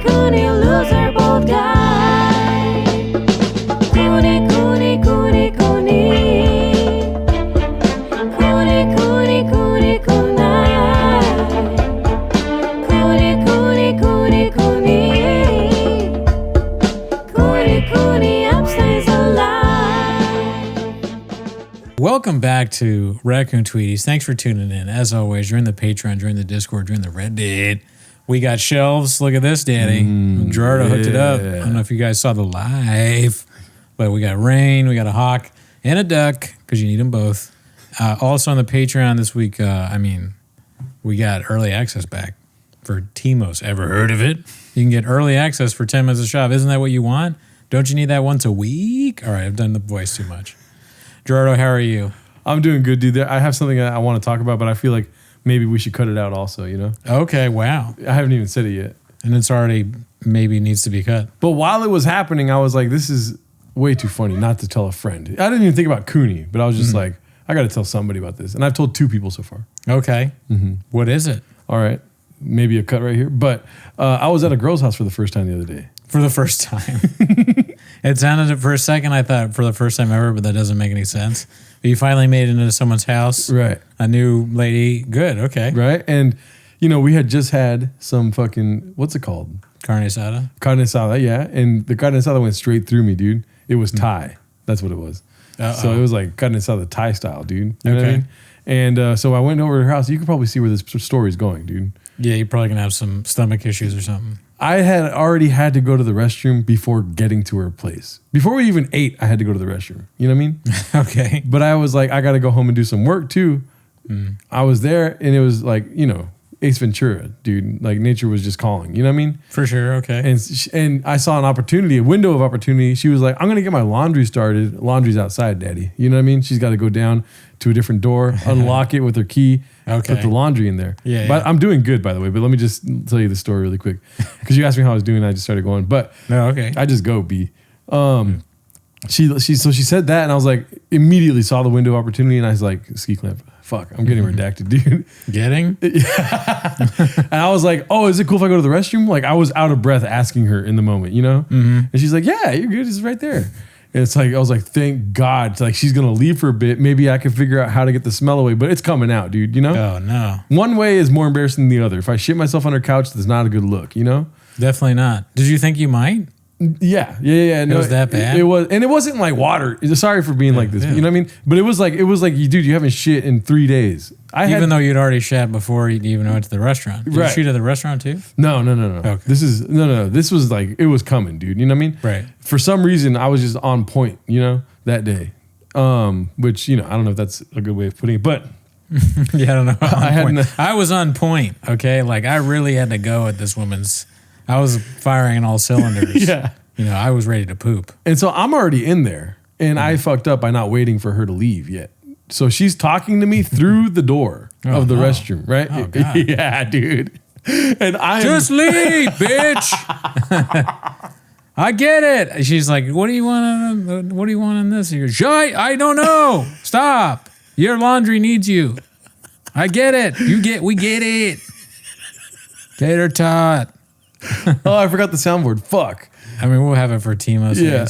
Cooney, loser, bold guy. Cooney, Cooney, Cooney, Cooney. Cooney, Cooney, Cooney, Cooney. Cooney, Cooney, Cooney, Cooney. Cooney, Cooney, upstays alive. Welcome back to Raccoon Tweeties. Thanks for tuning in. As always, you're in the Patreon, you're in the Discord, you're in the Reddit. We got shelves. Look at this, Daddy. Gerardo hooked it up. I don't know if you guys saw the live, but we got rain, we got a hawk, and a duck, because you need them both. Also on the Patreon this week, we got early access back for Timos. Ever heard of it? You can get early access for 10 minutes a shop. Isn't that what you want? Don't you need that once a week? All right, I've done the voice too much. Gerardo, how are you? I'm doing good, dude. I have something I want to talk about, but I feel like maybe we should cut it out also, you know? Okay, wow. I haven't even said it yet. And it's already maybe needs to be cut. But while it was happening, I was like, this is way too funny not to tell a friend. I didn't even think about Cooney, but I was just like, I got to tell somebody about this. And I've told 2 people so far. Okay. What is it? All right. Maybe a cut right here. But I was at a girl's house for the first time the other day. For the first time. It sounded, for a second, I thought for the first time ever, but that doesn't make any sense. But you finally made it into someone's house. Right. A new lady. Good. Okay. Right. And, you know, we had just had some fucking, what's it called? Carne asada. Carne asada, yeah. And the carne asada went straight through me, dude. It was Thai. That's what it was. So it was like carne asada Thai style, dude. You know what I mean? And so I went over to her house. You could probably see where this story's going, dude. Yeah, you're probably going to have some stomach issues or something. I had already had to go to the restroom before getting to her place. Before we even ate, I had to go to the restroom. You know what I mean? Okay. But I was like, I got to go home and do some work too. I was there and it was like, you know, Ace Ventura, dude. Like nature was just calling. You know what I mean? For sure. Okay. And I saw an opportunity, a window of opportunity. She was like, I'm going to get my laundry started. Laundry's outside, Daddy. You know what I mean? She's got to go down to a different door, unlock it with her key, put the laundry in there. Yeah. But I'm doing good, by the way. But let me just tell you the story really quick. Because you asked me how I was doing. I just started going. But no, okay. I just go, B. She said that, and I was like, immediately saw the window of opportunity, and I was like, ski clamp. Fuck, I'm getting redacted, dude. Getting? Yeah. And I was like, oh, is it cool if I go to the restroom? Like, I was out of breath asking her in the moment, you know? And she's like, yeah, you're good. It's right there. And it's like, I was like, thank God. It's like, she's going to leave for a bit. Maybe I can figure out how to get the smell away, but it's coming out, dude, you know? Oh, no. One way is more embarrassing than the other. If I shit myself on her couch, that's not a good look, you know? Definitely not. Did you think you might? Yeah. No, it was that bad? It was, and it wasn't like water. Sorry for being like this. Yeah. You know what I mean? But it was like, dude, you haven't shit in 3 days. Even though you'd already shat before you even went to the restaurant. Did you shit at the restaurant too? No. Okay. This was like, it was coming, dude. You know what I mean? Right. For some reason, I was just on point, you know, that day. Which, you know, I don't know if that's a good way of putting it, but yeah, I don't know. I was on point. Okay. Like I really had to go at this woman's. I was firing on all cylinders. Yeah. You know, I was ready to poop. And so I'm already in there and I fucked up by not waiting for her to leave yet. So she's talking to me through the door of the restroom, right? Oh, God. Yeah, dude. And I just leave, bitch. I get it. She's like, what do you want in this? He goes, I don't know. Stop. Your laundry needs you. I get it. We get it. Tater tot. Oh, I forgot the soundboard. Fuck. I mean, we'll have it for Timo. Yeah.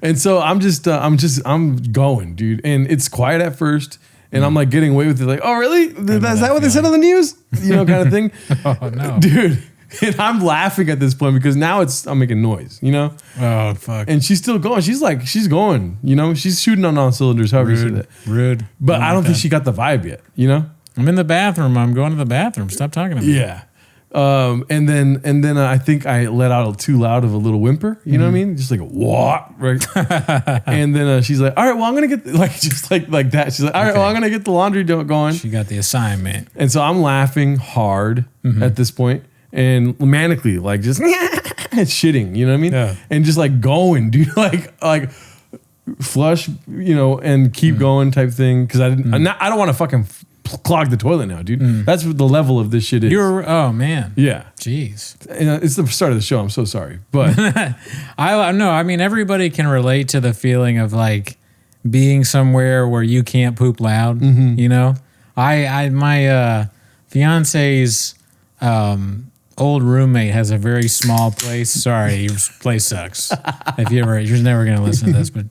And so I'm going, dude. And it's quiet at first. And I'm like getting away with it. Like, oh, really? Is that what they said on the news? You know, kind of thing. Oh, no. Dude. And I'm laughing at this point because now I'm making noise, you know? Oh, fuck. And she's still going. She's going, you know? She's shooting on all cylinders, however you say that. Rude. But I don't think she got the vibe yet, you know? I'm in the bathroom. I'm going to the bathroom. Stop talking to me. Yeah. And then I think I let out too loud of a little whimper, you know what I mean? Just like a what, right? And then she's like, all right, well, I'm going to get, just like that. She's like, all right, well, I'm going to get the laundry going. She got the assignment. And so I'm laughing hard at this point and manically, like just shitting, you know what I mean? Yeah. And just like going, dude, like flush, you know, and keep going type thing. Cause I don't want to fucking clog the toilet now, dude. That's what the level of this shit is. Oh man. Yeah. Jeez. And it's the start of the show. I'm so sorry, but I mean, everybody can relate to the feeling of like being somewhere where you can't poop loud. You know, my fiance's old roommate has a very small place. Sorry, your place sucks. If you ever, you're never gonna listen to this, but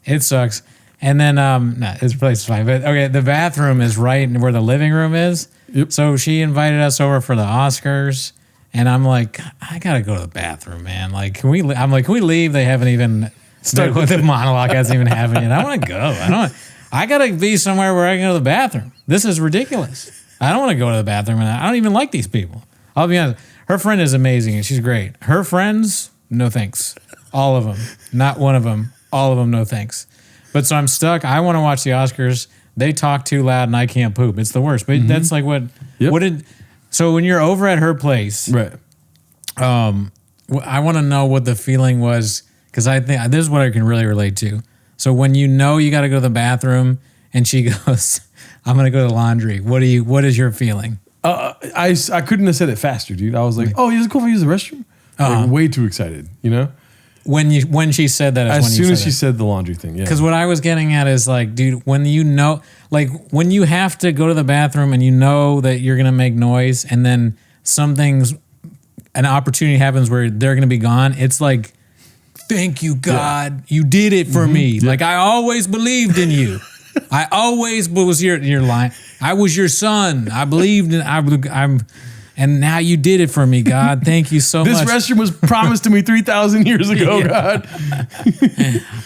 it sucks. And then, no, his place is fine. But okay, the bathroom is right where the living room is. Yep. So she invited us over for the Oscars, and I'm like, I gotta go to the bathroom, man. Like, can we? I'm like, can we leave? They haven't even started with the monologue. Hasn't even happened yet. I want to go. I gotta be somewhere where I can go to the bathroom. This is ridiculous. I don't want to go to the bathroom, and I don't even like these people. I'll be honest. Her friend is amazing, and she's great. Her friends, no thanks. All of them, not one of them. All of them, no thanks. But so I'm stuck. I want to watch the Oscars. They talk too loud, and I can't poop. It's the worst. But that's like what. Yep. What did? So when you're over at her place, Right. I want to know what the feeling was, because I think this is what I can really relate to. So when you know you got to go to the bathroom, and she goes, "I'm gonna go to the laundry." What is your feeling? I couldn't have said it faster, dude. I was like, "Oh, is it cool if I use the restroom?" Like, way too excited, you know. When she said that, As soon as she said the laundry thing, yeah. Because what I was getting at is like, dude, when you know, like when you have to go to the bathroom and you know that you're gonna make noise, and then an opportunity happens where they're gonna be gone. It's like, thank you, God, you did it for me. Yeah. Like I always believed in you. I always was your line. I was your son. I believed in. And now you did it for me, God. Thank you so This much. restroom was promised to me 3,000 years ago, God.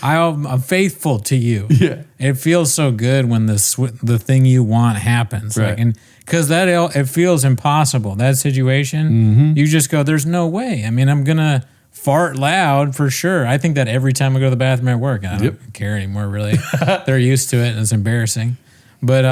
I'm faithful to you. Yeah. It feels so good when the thing you want happens. Right. Like, and because it feels impossible. That situation, you just go, there's no way. I mean, I'm going to fart loud for sure. I think that every time I go to the bathroom at work. I don't care anymore, really. They're used to it, and it's embarrassing. But,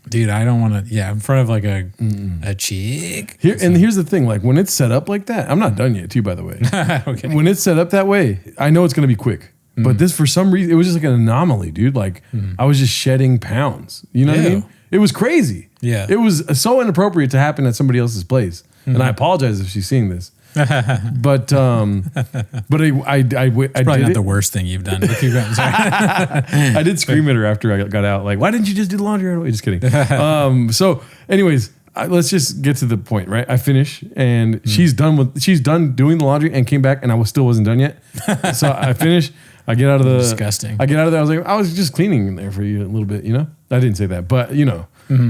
dude, I don't want to, in front of like a chick. Here's the thing, like when it's set up like that, I'm not done yet too, by the way. Okay. When it's set up that way, I know it's going to be quick. But this, for some reason, it was just like an anomaly, dude. Like I was just shedding pounds. You know what I mean? It was crazy. Yeah. It was so inappropriate to happen at somebody else's place. And I apologize if she's seeing this. But I Probably did not it. the worst thing you've done. But keep going. Sorry. I did scream at her after I got out. Like, why didn't you just do the laundry right away? Just kidding. So, anyways, let's just get to the point, right? I finish, and she's done doing the laundry, and came back, and I still wasn't done yet. So I finish. I get out of the Disgusting. I get out of there. I was like, I was just cleaning in there for you a little bit, you know. I didn't say that, but you know,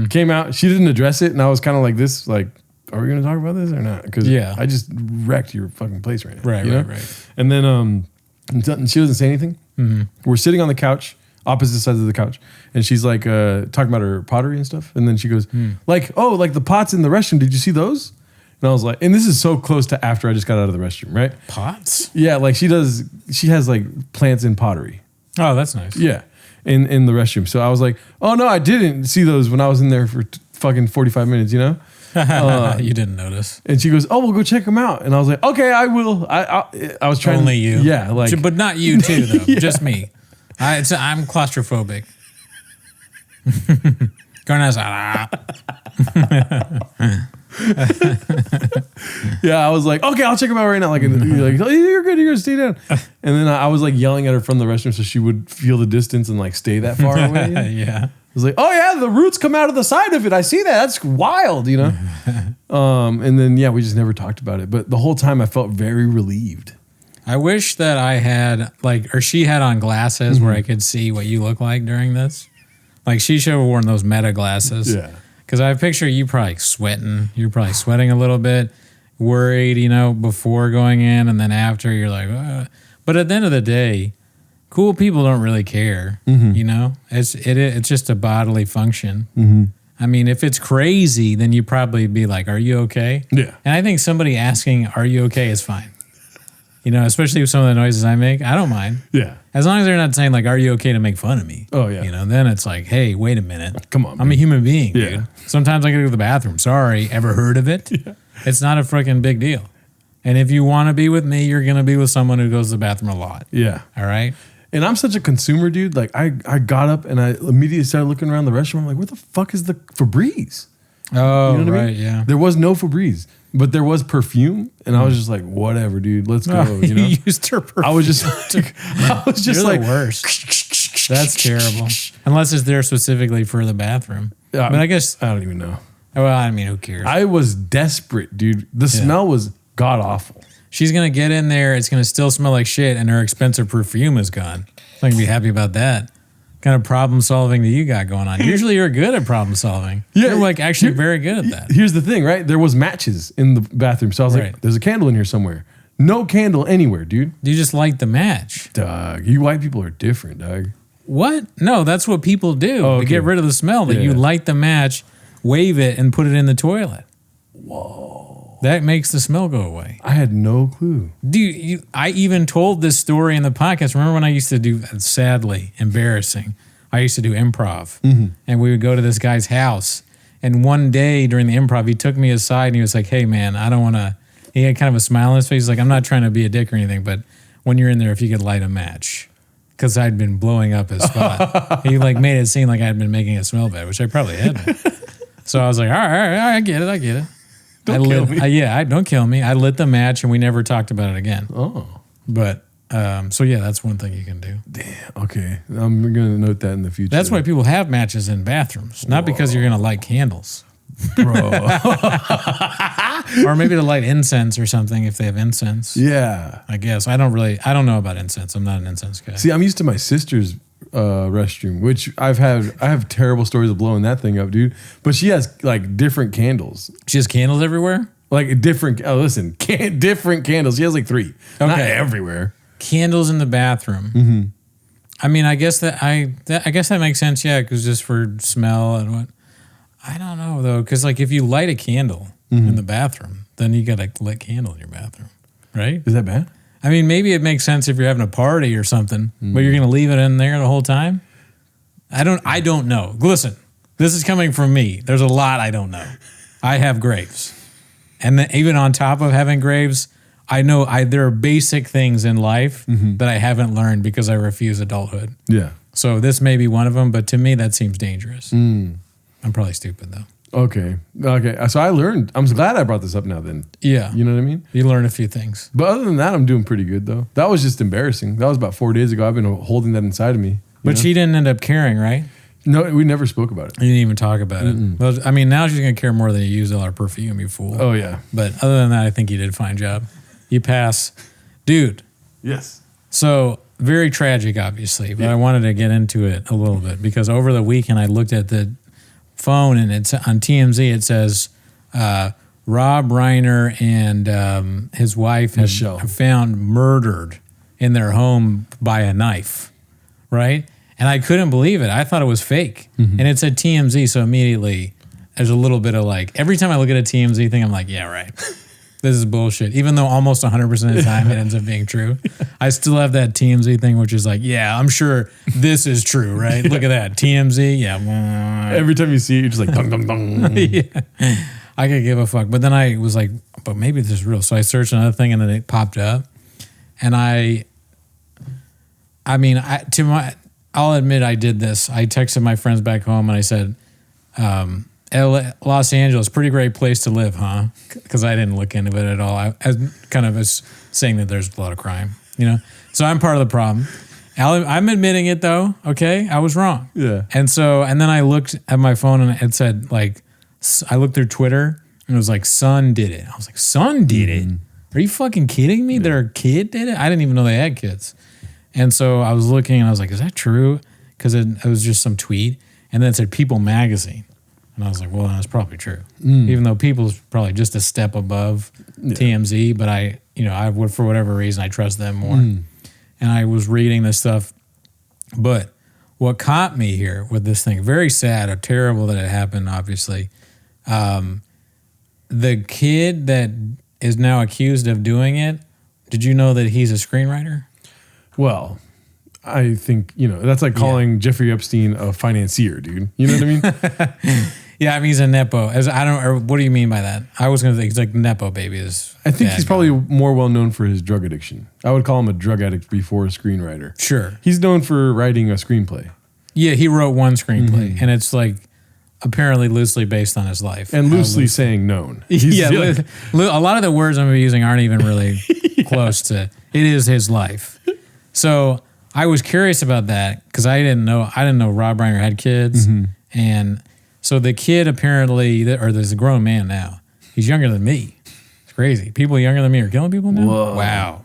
came out. She didn't address it, and I was kind of like this, like, are we going to talk about this or not? Because I just wrecked your fucking place right now. Right. And then she doesn't say anything. We're sitting on the couch, opposite sides of the couch, and she's like talking about her pottery and stuff. And then she goes, like, oh, like the pots in the restroom. Did you see those? And I was like, and this is so close to after I just got out of the restroom, right? Pots? Yeah, like she has like plants in pottery. Oh, that's nice. Yeah, in the restroom. So I was like, oh no, I didn't see those when I was in there for fucking 45 minutes, you know? You didn't notice. And she goes, "Oh, we'll go check them out." And I was like, "Okay, I will." I was trying. Only you, yeah, like, but not you too, though. Just me. I'm claustrophobic. Garnet's yeah. I was like, "Okay, I'll check them out right now." Like, you're like, "Oh, you're good. You're gonna stay down." And then I was like yelling at her from the restroom so she would feel the distance and like stay that far away. Yeah. I was like, "Oh yeah, the roots come out of the side of it. I see that. That's wild, you know." And then we just never talked about it. But the whole time I felt very relieved. I wish that I had or she had on glasses where I could see what you look like during this. Like she should have worn those meta glasses. Yeah. Because I picture you probably sweating. You're probably sweating a little bit, worried, you know, before going in, and then after you're like, ugh. But at the end of the day, cool people don't really care, you know? It's just a bodily function. I mean, if it's crazy, then you probably be like, are you okay? Yeah. And I think somebody asking, are you okay is fine. You know, especially with some of the noises I make, I don't mind. Yeah. As long as they're not saying like, are you okay to make fun of me? Oh, yeah. You know, then it's like, hey, wait a minute. Come on, I'm a man. human being, Yeah. dude. Sometimes I gotta go to the bathroom. Sorry. Ever heard of it? Yeah. It's not a freaking big deal. And if you want to be with me, you're going to be with someone who goes to the bathroom a lot. Yeah. All right? And I'm such a consumer, dude. Like I got up and I immediately started looking around the restaurant. I'm like, where the fuck is the Febreze? Oh, You know what I right, mean? yeah. There was no Febreze, but there was perfume, and I was just like, whatever, dude. Let's go. You know? You used her perfume. I was just You're like, the worst. That's terrible. Unless it's there specifically for the bathroom. But I guess I don't even know. Well, I mean, who cares? I was desperate, dude. The smell was god awful. She's going to get in there. It's going to still smell like shit, and her expensive perfume is gone. I'm going to be happy about that. What kind of problem solving that you got going on? Usually you're good at problem solving. Yeah. You're like actually very good at that. Here's the thing, right? There was matches in the bathroom. So I was Right. like, there's a candle in here somewhere. No candle anywhere, dude. You just light the match. Dog, you white people are different, dog. What? No, that's what people do Oh, to okay. get rid of the smell. That you Yeah. light the match, wave it, and put it in the toilet. Whoa. That makes the smell go away. I had no clue. Dude, I even told this story in the podcast. Remember when I used to do, sadly, embarrassing, I used to do improv. And we would go to this guy's house. And one day during the improv, he took me aside and he was like, hey, man, I don't want to. He had kind of a smile on his face. He's like, I'm not trying to be a dick or anything, but when you're in there, if you could light a match. Because I'd been blowing up his spot. He like made it seem like I'd been making it smell bad, which I probably hadn't. So I was like, all right, I get it. Don't kill me. Don't kill me. I lit the match and we never talked about it again. Oh. But, so yeah, that's one thing you can do. Damn. Okay. I'm going to note that in the future. That's why people have matches in bathrooms, not because you're going to light candles. Bro. Or maybe to light incense or something if they have incense. Yeah. I guess. I don't know about incense. I'm not an incense guy. See, I'm used to my sister's restroom, which I have terrible stories of blowing that thing up, dude. But she has like different candles. She has candles everywhere? Like different different candles. She has like 3. Not Okay. everywhere. Candles in the bathroom. I mean, I guess that makes sense, yeah, because just for smell and what. I don't know though, because like if you light a candle in the bathroom, then you got a lit candle in your bathroom, right? Is that bad? I mean, maybe it makes sense if you're having a party or something, but you're going to leave it in there the whole time. I don't know. Listen, this is coming from me. There's a lot I don't know. I have graves, and then even on top of having graves, I know there are basic things in life that I haven't learned because I refuse adulthood. Yeah. So this may be one of them, but to me that seems dangerous. I'm probably stupid though. Okay. So I learned. I'm glad I brought this up now then. Yeah. You know what I mean? You learn a few things. But other than that, I'm doing pretty good though. That was just embarrassing. That was about 4 days ago. I've been holding that inside of me. But she didn't end up caring, right? No, we never spoke about it. You didn't even talk about it. Well, I mean, now she's going to care more than you used all our perfume, you fool. Oh yeah. But other than that, I think you did a fine job. You pass. Dude, Yes. so very tragic, obviously, but I wanted to get into it a little bit because over the weekend I looked at the phone and it's on TMZ. It says Rob Reiner and his wife Michelle. found murdered in their home by a knife, right? And I couldn't believe it. I thought it was fake. And it said TMZ, so immediately there's a little bit of like, every time I look at a TMZ thing, I'm like, yeah, right. This is bullshit. Even though almost 100% of the time it ends up being true, I still have that TMZ thing, which is like, yeah, I'm sure this is true, right? Look at that. TMZ, yeah. Every time you see it, you're just like, dong, dong, dong. Yeah. I could give a fuck. But then I was like, but maybe this is real. So I searched another thing and then it popped up. And I'll admit I did this. I texted my friends back home and I said, Los Angeles, pretty great place to live, huh? Because I didn't look into it at all. I kind of was saying that there's a lot of crime, you know? So I'm part of the problem. I'm admitting it though, okay? I was wrong. Yeah. And then I looked at my phone and it said like, I looked through Twitter and it was like, son did it. I was like, son did it? Are you fucking kidding me? Their kid did it? I didn't even know they had kids. And so I was looking and I was like, is that true? Because it was just some tweet. And then it said People Magazine. And I was like, well, that's probably true. Even though People's probably just a step above TMZ, but I would, for whatever reason, I trust them more. And I was reading this stuff. But what caught me here with this thing, very sad or terrible that it happened, obviously. The kid that is now accused of doing it, did you know that he's a screenwriter? Well, I think, that's like calling Jeffrey Epstein a financier, dude. You know what I mean? Yeah, I mean, he's a Nepo. What do you mean by that? I was going to think he's like Nepo baby. I think he's probably more well known for his drug addiction. I would call him a drug addict before a screenwriter. Sure. He's known for writing a screenplay. Yeah, he wrote one screenplay, and it's like apparently loosely based on his life. And loosely saying known. A lot of the words I'm using aren't even really close to, it is his life. So I was curious about that because I didn't know Rob Reiner had kids. And So the kid apparently, or there's a grown man now. He's younger than me. It's crazy. People younger than me are killing people now. Whoa. Wow.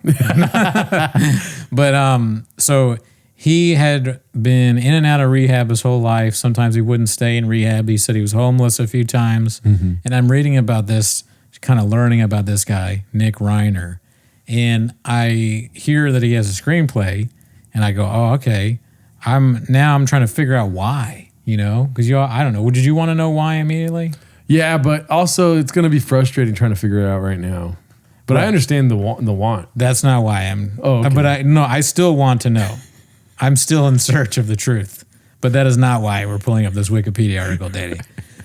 But so he had been in and out of rehab his whole life. Sometimes he wouldn't stay in rehab. He said he was homeless a few times. And I'm reading about this, kind of learning about this guy, Nick Reiner. And I hear that he has a screenplay, and I go, oh, okay. I'm trying to figure out why, because I don't know. Did you want to know why immediately? Yeah, but also it's going to be frustrating trying to figure it out right now. But I understand the want. That's not why I'm. Oh, okay. But I still want to know. I'm still in search of the truth. But that is not why we're pulling up this Wikipedia article, Daddy.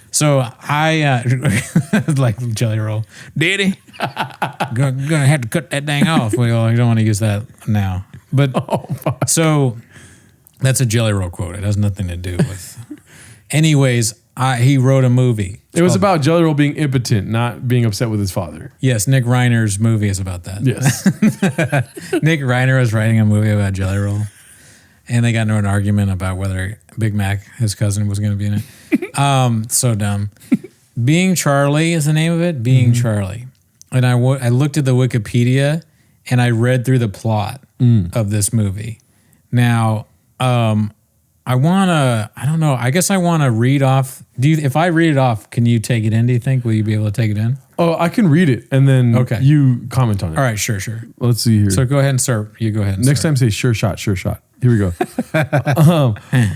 So I like Jelly Roll, Daddy. Gonna have to cut that thing off. Well, I don't want to use that now. But so that's a Jelly Roll quote. It has nothing to do with. Anyways, he wrote a movie. It was about Jelly Roll being impotent, not being upset with his father. Yes, Nick Reiner's movie is about that. Yes. Nick Reiner was writing a movie about Jelly Roll, and they got into an argument about whether Big Mac, his cousin, was going to be in it. So dumb. Being Charlie is the name of it. Being Charlie. And I looked at the Wikipedia, and I read through the plot of this movie. Now, I don't know. I guess I want to read off. If I read it off, can you take it in, do you think? Will you be able to take it in? Oh, I can read it and then you comment on it. All right, sure. Let's see here. So go ahead and start. You go ahead and Next start. time say sure shot. Here we go.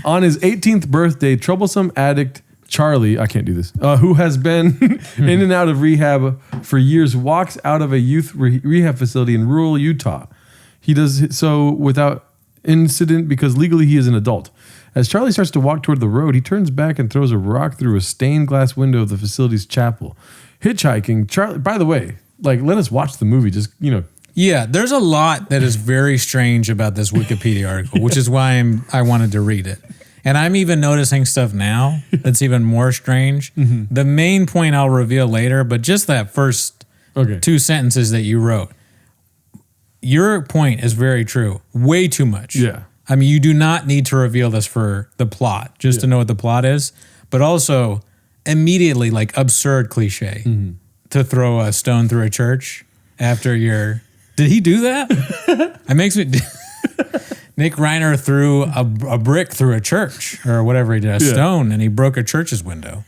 On his 18th birthday, troublesome addict Charlie, I can't do this, who has been in and out of rehab for years, walks out of a youth rehab facility in rural Utah. He does so without incident because legally he is an adult. As Charlie starts to walk toward the road, he turns back and throws a rock through a stained glass window of the facility's chapel. Hitchhiking, Charlie, by the way, let us watch the movie, just, Yeah, there's a lot that is very strange about this Wikipedia article, which is why I wanted to read it. And I'm even noticing stuff now that's even more strange. The main point I'll reveal later, but just that first two sentences that you wrote. Your point is very true. Way too much. Yeah. I mean, you do not need to reveal this for the plot, just to know what the plot is, but also immediately absurd cliche to throw a stone through a church after your... Did he do that? It makes me... Nick Reiner threw a brick through a church or whatever he did, a stone, and he broke a church's window.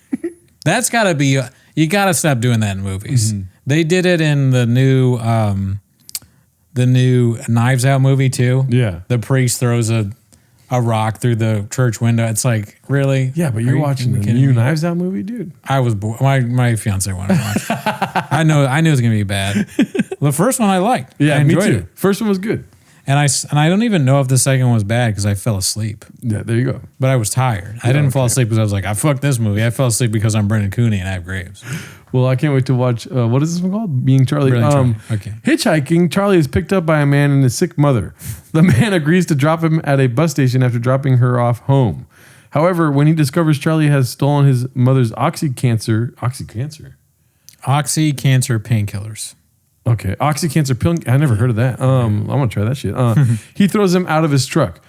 That's got to be... You got to stop doing that in movies. They did it in the new Knives Out movie too. Yeah. The priest throws a rock through the church window. It's like, really? Yeah, but you're watching the new Knives Out movie, dude. I was my fiance wanted to watch it. I knew it was gonna be bad. The first one I liked. Yeah, I enjoyed me too. it. First one was good. And I don't even know if the second one was bad because I fell asleep. Yeah, there you go. But I was tired. I didn't fall asleep because I was like, I fucked this movie. I fell asleep because I'm Brendan Cooney and I have Graves. Well, I can't wait to watch. What is this one called? Being Charlie. Charlie. Okay. Hitchhiking, Charlie is picked up by a man and his sick mother. The man agrees to drop him at a bus station after dropping her off home. However, when he discovers Charlie has stolen his mother's oxycancer painkillers. Okay, oxycancer pill. I never heard of that. I'm gonna try that shit. He throws him out of his truck.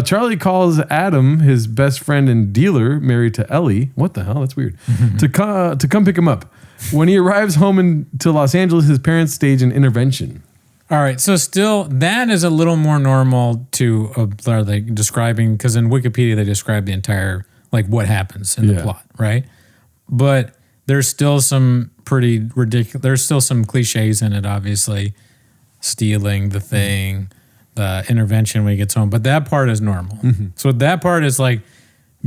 Charlie calls Adam, his best friend and dealer, married to Ellie. What the hell? That's weird. to come pick him up. When he arrives home to Los Angeles, his parents stage an intervention. All right, so still that is a little more normal to describing, because in Wikipedia they describe the entire what happens in the plot, right? But there's still some pretty ridiculous. There's still some cliches in it, obviously, stealing the thing. The intervention when he gets home, but that part is normal. So that part is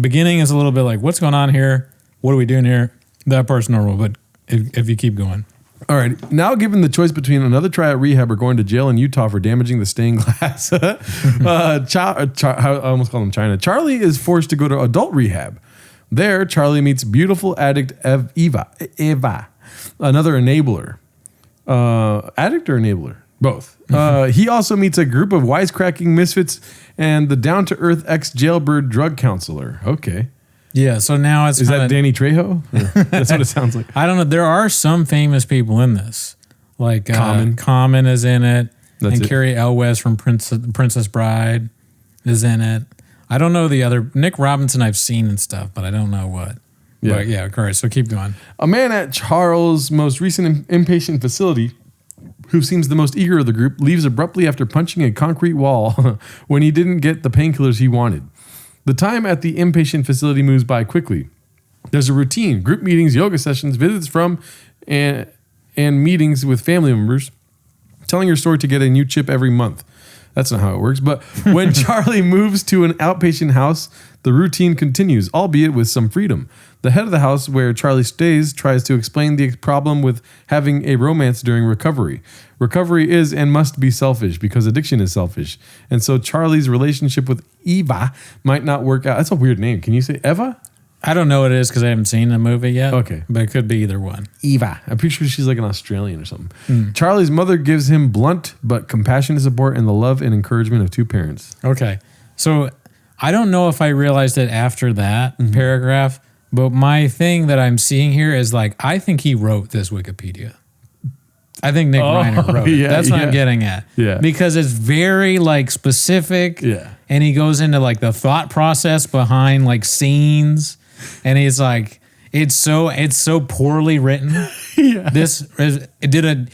beginning is a little bit what's going on here? What are we doing here? That part's normal, but if you keep going. All right. Now given the choice between another try at rehab or going to jail in Utah for damaging the stained glass, I almost called him China. Charlie is forced to go to adult rehab. There, Charlie meets beautiful addict Eva, another enabler. Addict or enabler? Both. He also meets a group of wisecracking misfits and the down-to-earth ex-jailbird drug counselor. Okay. Yeah, so now it's... Is that Danny Trejo? That's what it sounds like. I don't know. There are some famous people in this. Common is in it. Carrie Elwes from Princess Bride is in it. I don't know the other. Nick Robinson I've seen and stuff, but I don't know what. Yeah. But yeah, correct. So keep going. A man at Charles' most recent inpatient facility, who seems the most eager of the group, leaves abruptly after punching a concrete wall when he didn't get the painkillers he wanted. The time at the inpatient facility moves by quickly. There's a routine, group meetings, yoga sessions, visits from and meetings with family members, telling your story to get a new chip every month. That's not how it works. But when Charlie moves to an outpatient house, the routine continues, albeit with some freedom. The head of the house where Charlie stays tries to explain the problem with having a romance during recovery. Recovery is and must be selfish because addiction is selfish. And so Charlie's relationship with Eva might not work out. That's a weird name. Can you say Eva? I don't know what it is because I haven't seen the movie yet. Okay. But it could be either one. Eva. I'm pretty sure she's like an Australian or something. Charlie's mother gives him blunt but compassionate support and the love and encouragement of two parents. Okay. So I don't know if I realized it after that paragraph, but my thing that I'm seeing here is like, I think he wrote this Wikipedia. I think Nick Reiner wrote it. Yeah, That's what I'm getting at. Yeah. Because it's very like specific. Yeah. And he goes into like the thought process behind like scenes. And he's like, it's so poorly written. Either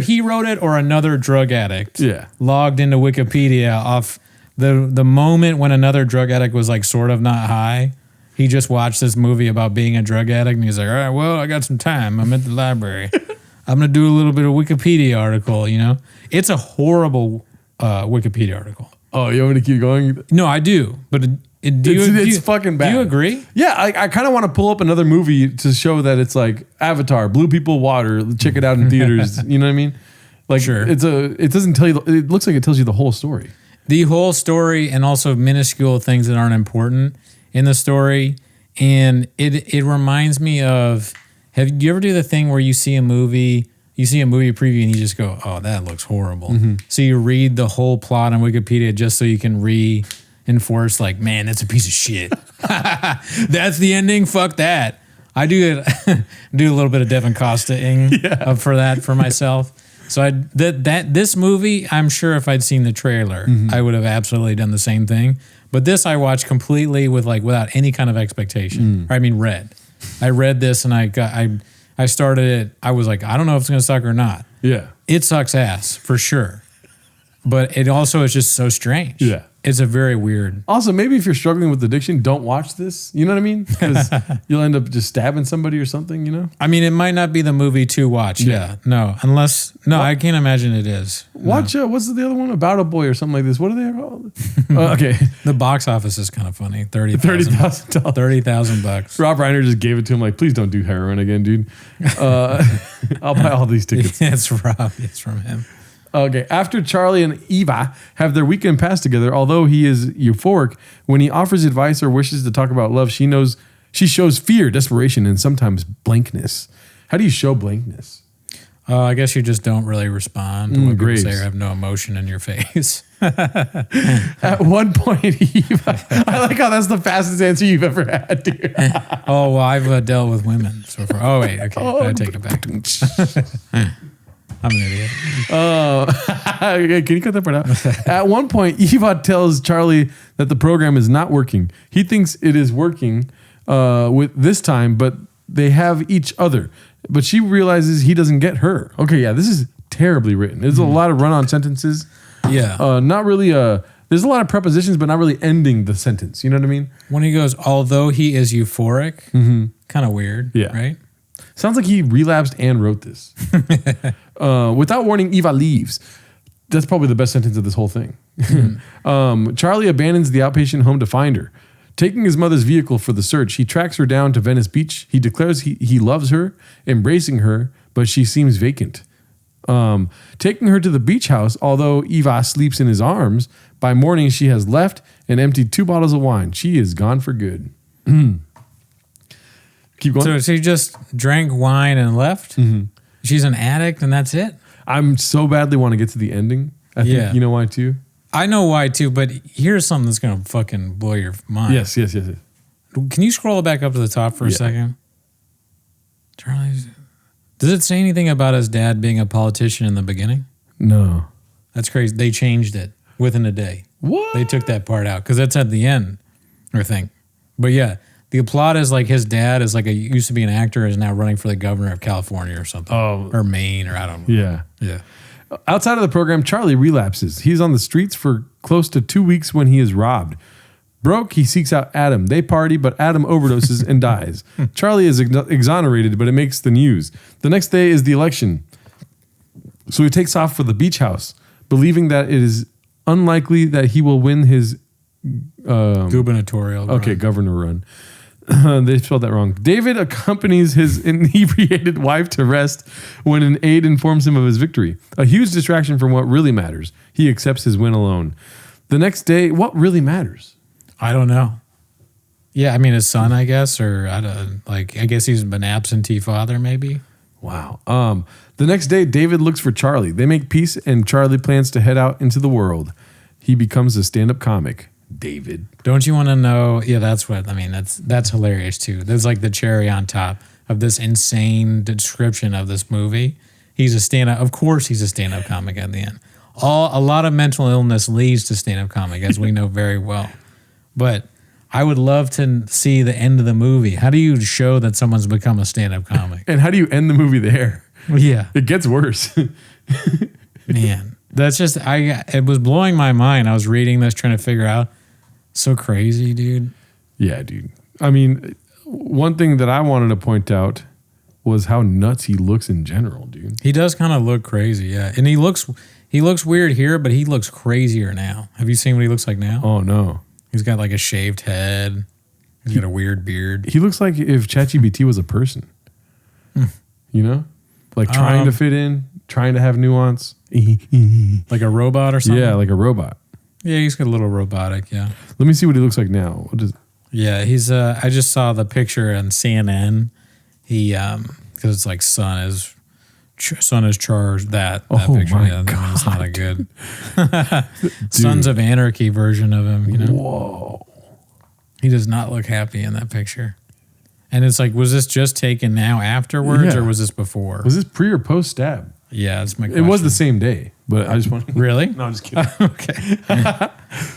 he wrote it or another drug addict logged into Wikipedia off the moment when another drug addict was like sort of not high. He just watched this movie about being a drug addict and he's like, all right, well, I got some time. I'm at the library. I'm going to do a little bit of Wikipedia article, you know? It's a horrible Wikipedia article. Oh, you want me to keep going? No, I do. But it's fucking bad. Do you agree? Yeah, I kind of want to pull up another movie to show that it's like Avatar, Blue People Water. Check it out in theaters. You know what I mean? Like, sure. It doesn't tell you. It looks like it tells you the whole story. The whole story and also minuscule things that aren't important in the story. And it reminds me of, have you ever do the thing where you see a movie preview and you just go, oh, that looks horrible. So you read the whole plot on Wikipedia just so you can reinforce like, man, that's a piece of shit. That's the ending. Fuck that. I do a little bit of Devin Costa-ing for that for myself. So this movie, I'm sure if I'd seen the trailer, I would have absolutely done the same thing. But this I watched completely without any kind of expectation. I read this and I started it. I was like, I don't know if it's going to suck or not. Yeah. It sucks ass for sure. But it also is just so strange. Yeah. It's a very weird. Also, maybe if you're struggling with addiction, don't watch this. You know what I mean? Because you'll end up just stabbing somebody or something, you know? I mean, it might not be the movie to watch. Yeah. No, I can't imagine it is. Watch, what's the other one? About a Boy or something like this. What are they called? Okay. The box office is kind of funny. $30,000. $30,000. Rob Reiner just gave it to him like, please don't do heroin again, dude. I'll buy all these tickets. It's Rob. It's from him. Okay, after Charlie and Eva have their weekend pass together, although he is euphoric, when he offers advice or wishes to talk about love, she shows fear, desperation, and sometimes blankness. How do you show blankness? I guess you just don't really respond to what people say or have no emotion in your face. At one point, Eva, I like how that's the fastest answer you've ever had, dude. Oh, well, I've dealt with women so far. Oh, wait, okay, I take it back. I'm an idiot. Can you cut that part out? At one point, Eva tells Charlie that the program is not working. He thinks it is working with this time, but they have each other. But she realizes he doesn't get her. Okay, yeah, this is terribly written. There's a lot of run-on sentences. Yeah. Not really. There's a lot of prepositions, but not really ending the sentence. You know what I mean? When he goes, although he is euphoric, kind of weird, right? Sounds like he relapsed and wrote this. Without warning, Eva leaves. That's probably the best sentence of this whole thing. Charlie abandons the outpatient home to find her. Taking his mother's vehicle for the search, he tracks her down to Venice Beach. He declares he loves her, embracing her, but she seems vacant. Taking her to the beach house, although Eva sleeps in his arms, by morning she has left and emptied 2 bottles of wine. She is gone for good. Keep going. So she just drank wine and left? She's an addict and that's it? I'm so badly want to get to the ending. I think you know why too? I know why too, but here's something that's going to fucking blow your mind. Yes. Can you scroll it back up to the top for a second? Charlie's... Does it say anything about his dad being a politician in the beginning? No. That's crazy. They changed it within a day. What? They took that part out because that's at the end. or think. But yeah, the plot is like his dad is like used to be an actor, is now running for the governor of California or something. Oh. Or Maine, or I don't know. Yeah. Yeah. Outside of the program, Charlie relapses. He's on the streets for close to 2 weeks when he is robbed. Broke, he seeks out Adam. They party, but Adam overdoses and dies. Charlie is exonerated, but it makes the news. The next day is the election. So he takes off for the beach house, believing that it is unlikely that he will win his gubernatorial. Okay, run. governor run. They spelled that wrong. David accompanies his inebriated wife to rest when an aide informs him of his victory. A huge distraction from what really matters. He accepts his win alone. The next day, what really matters? I don't know. Yeah, I mean his son, I guess, or I guess he's an absentee father, maybe. Wow. The next day, David looks for Charlie. They make peace, and Charlie plans to head out into the world. He becomes a stand-up comic. David. Don't you want to know? Yeah, that's what I mean. That's hilarious too. That's like the cherry on top of this insane description of this movie. He's a stand-up. Of course, he's a stand-up comic at the end. A lot of mental illness leads to stand-up comic, as we know very well. But I would love to see the end of the movie. How do you show that someone's become a stand-up comic? And how do you end the movie there? Yeah, It gets worse. man. That's just it was blowing my mind. I was reading this, trying to figure out. So crazy, dude. Yeah, dude. I mean, one thing that I wanted to point out was how nuts he looks in general, dude. He does kind of look crazy, yeah. And he looks weird here, but he looks crazier now. Have you seen what he looks like now? Oh, no. He's got like a shaved head. He's got a weird beard. He looks like if ChatGPT was a person. You know? Like trying to fit in, trying to have nuance. Like a robot or something? Yeah, like a robot. Yeah, he's got a little robotic, yeah. Let me see what he looks like now. What does? Yeah, he's I just saw the picture on CNN. He because it's like son is charged that Oh picture. my Yeah, God, it's not a good Sons of Anarchy version of him, you know. Whoa. He does not look happy in that picture. And it's like, was this just taken now afterwards, Yeah. or was this before? Was this pre or post stab? Yeah, that's my It question. was the same day, but I just want. Really? No, I'm just kidding. Okay.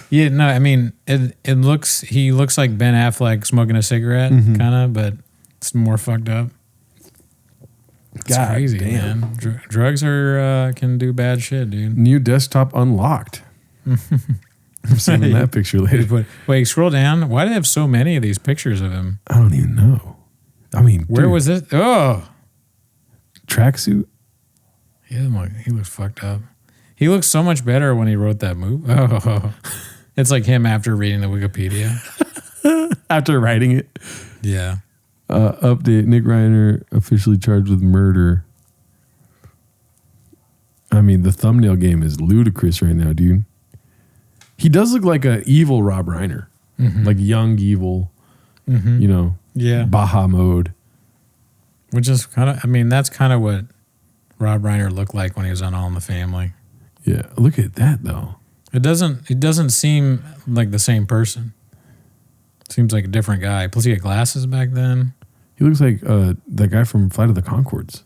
Yeah, no, I mean, he looks like Ben Affleck smoking a cigarette, kind of, but it's more fucked up. It's God crazy, damn. man. Drugs can do bad shit, dude. New desktop unlocked. I'm sending that picture later. Wait, scroll down. Why do they have so many of these pictures of him? I don't even know. I mean, Where dude, was it? Oh, tracksuit? he looks fucked up. He looks so much better when he wrote that movie. Oh, it's like him after reading the Wikipedia. After writing it. Yeah. Update: Nick Reiner officially charged with murder. I mean, the thumbnail game is ludicrous right now, dude. He does look like an evil Rob Reiner, like young evil. You know, Yeah. Baja mode. Which is kind of, I mean, that's kind of what Rob Reiner looked like when he was on All in the Family. Yeah, look at that though. It doesn't seem like the same person. Seems like a different guy. Plus, he had glasses back then. He looks like that guy from Flight of the Conchords.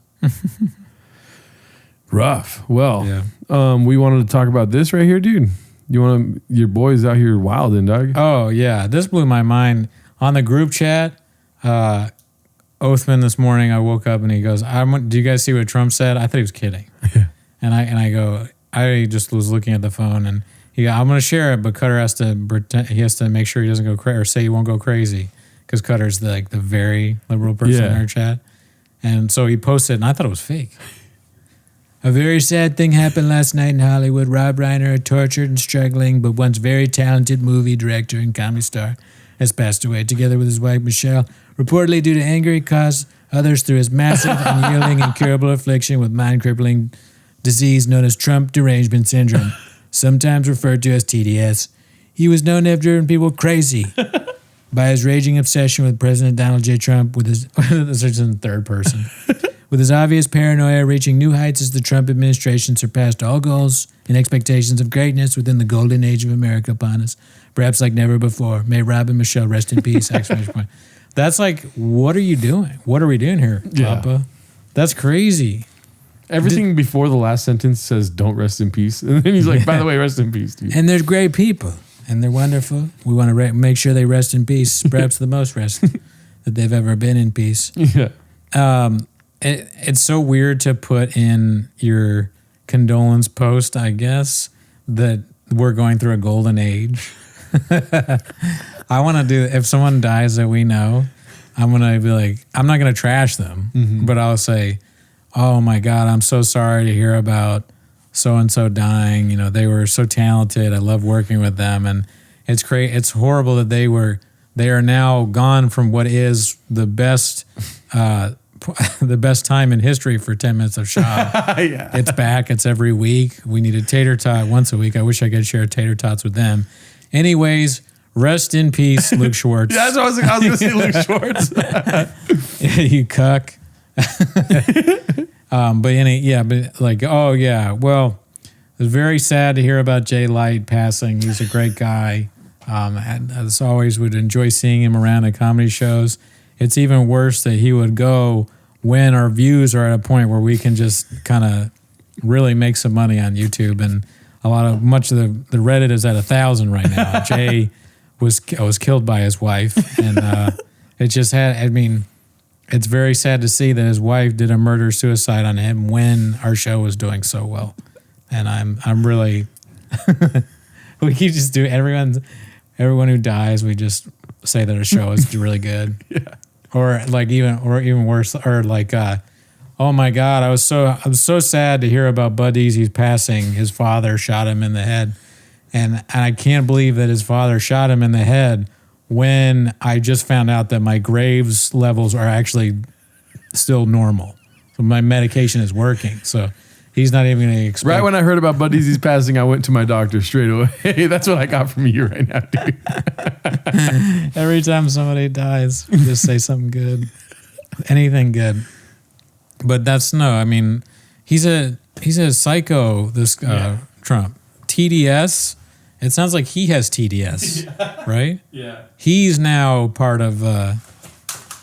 Rough. Well, Yeah. we wanted to talk about this right here, dude. Your boys out here wilding, dog. Oh, yeah. This blew my mind. On the group chat, Oathman this morning, I woke up and he goes, do you guys see what Trump said? I thought he was kidding. Yeah. And I go, I just was looking at the phone and he go, I'm going to share it, but Cutter has to pretend, he has to make sure he doesn't go crazy or say he won't go crazy because Cutter's the very liberal person in our chat. And so he posted and I thought it was fake. A very sad thing happened last night in Hollywood. Rob Reiner, a tortured and struggling but once very talented movie director and comedy star, has passed away together with his wife Michelle, reportedly due to anger he caused others through his massive, unyielding, incurable affliction with mind-crippling disease known as Trump derangement syndrome, sometimes referred to as TDS. He was known to have driven people crazy by his raging obsession with President Donald J. Trump with his this is in third person. With his obvious paranoia reaching new heights as the Trump administration surpassed all goals and expectations of greatness within the golden age of America upon us, perhaps like never before. May Rob and Michelle rest in peace! Exclamation point. That's like, what are you doing? What are we doing here, Papa? That's crazy. Everything before the last sentence says "Don't rest in peace," and then he's like, "By the way, rest in peace, dude." And there's great people. and they're wonderful. We want to make sure they rest in peace, perhaps the most rest that they've ever been in peace. Yeah. It's so weird to put in your condolence post, I guess, that we're going through a golden age. I want to do, if someone dies that we know, I'm going to be like, I'm not going to trash them, but I'll say, oh my God, I'm so sorry to hear about so-and-so dying. You know, they were so talented. I love working with them. And it's it's horrible that they are now gone from what is the best, the best time in history for 10 minutes of shop. Yeah. It's back. It's every week. We need a tater tot once a week. I wish I could share tater tots with them. Anyways, rest in peace, Luke Schwartz. Yeah, that's what I was going to say, Luke Schwartz. You cuck. But like, oh yeah. Well, it was very sad to hear about Jay Light passing. He's a great guy. And as always, would enjoy seeing him around at comedy shows. It's even worse that he would go when our views are at a point where we can just kind of really make some money on YouTube. And much of the Reddit is at 1,000 right now. Jay was killed by his wife, and it just had. I mean, it's very sad to see that his wife did a murder suicide on him when our show was doing so well. And I'm really. We keep just doing everyone who dies. We just say that our show is really good. Yeah. Or even worse, or like, oh my God, I'm so sad to hear about Bud Easy's passing. His father shot him in the head, and I can't believe that his father shot him in the head when I just found out that my Graves levels are actually still normal. So my medication is working. So he's not even going to expect. Right when I heard about Bud Easy's passing, I went to my doctor straight away. Hey, that's what I got from you right now, dude. Every time somebody dies, just say something good. Anything good. But I mean, he's a psycho, this Trump. TDS, it sounds like he has TDS, right? Yeah. He's now part of,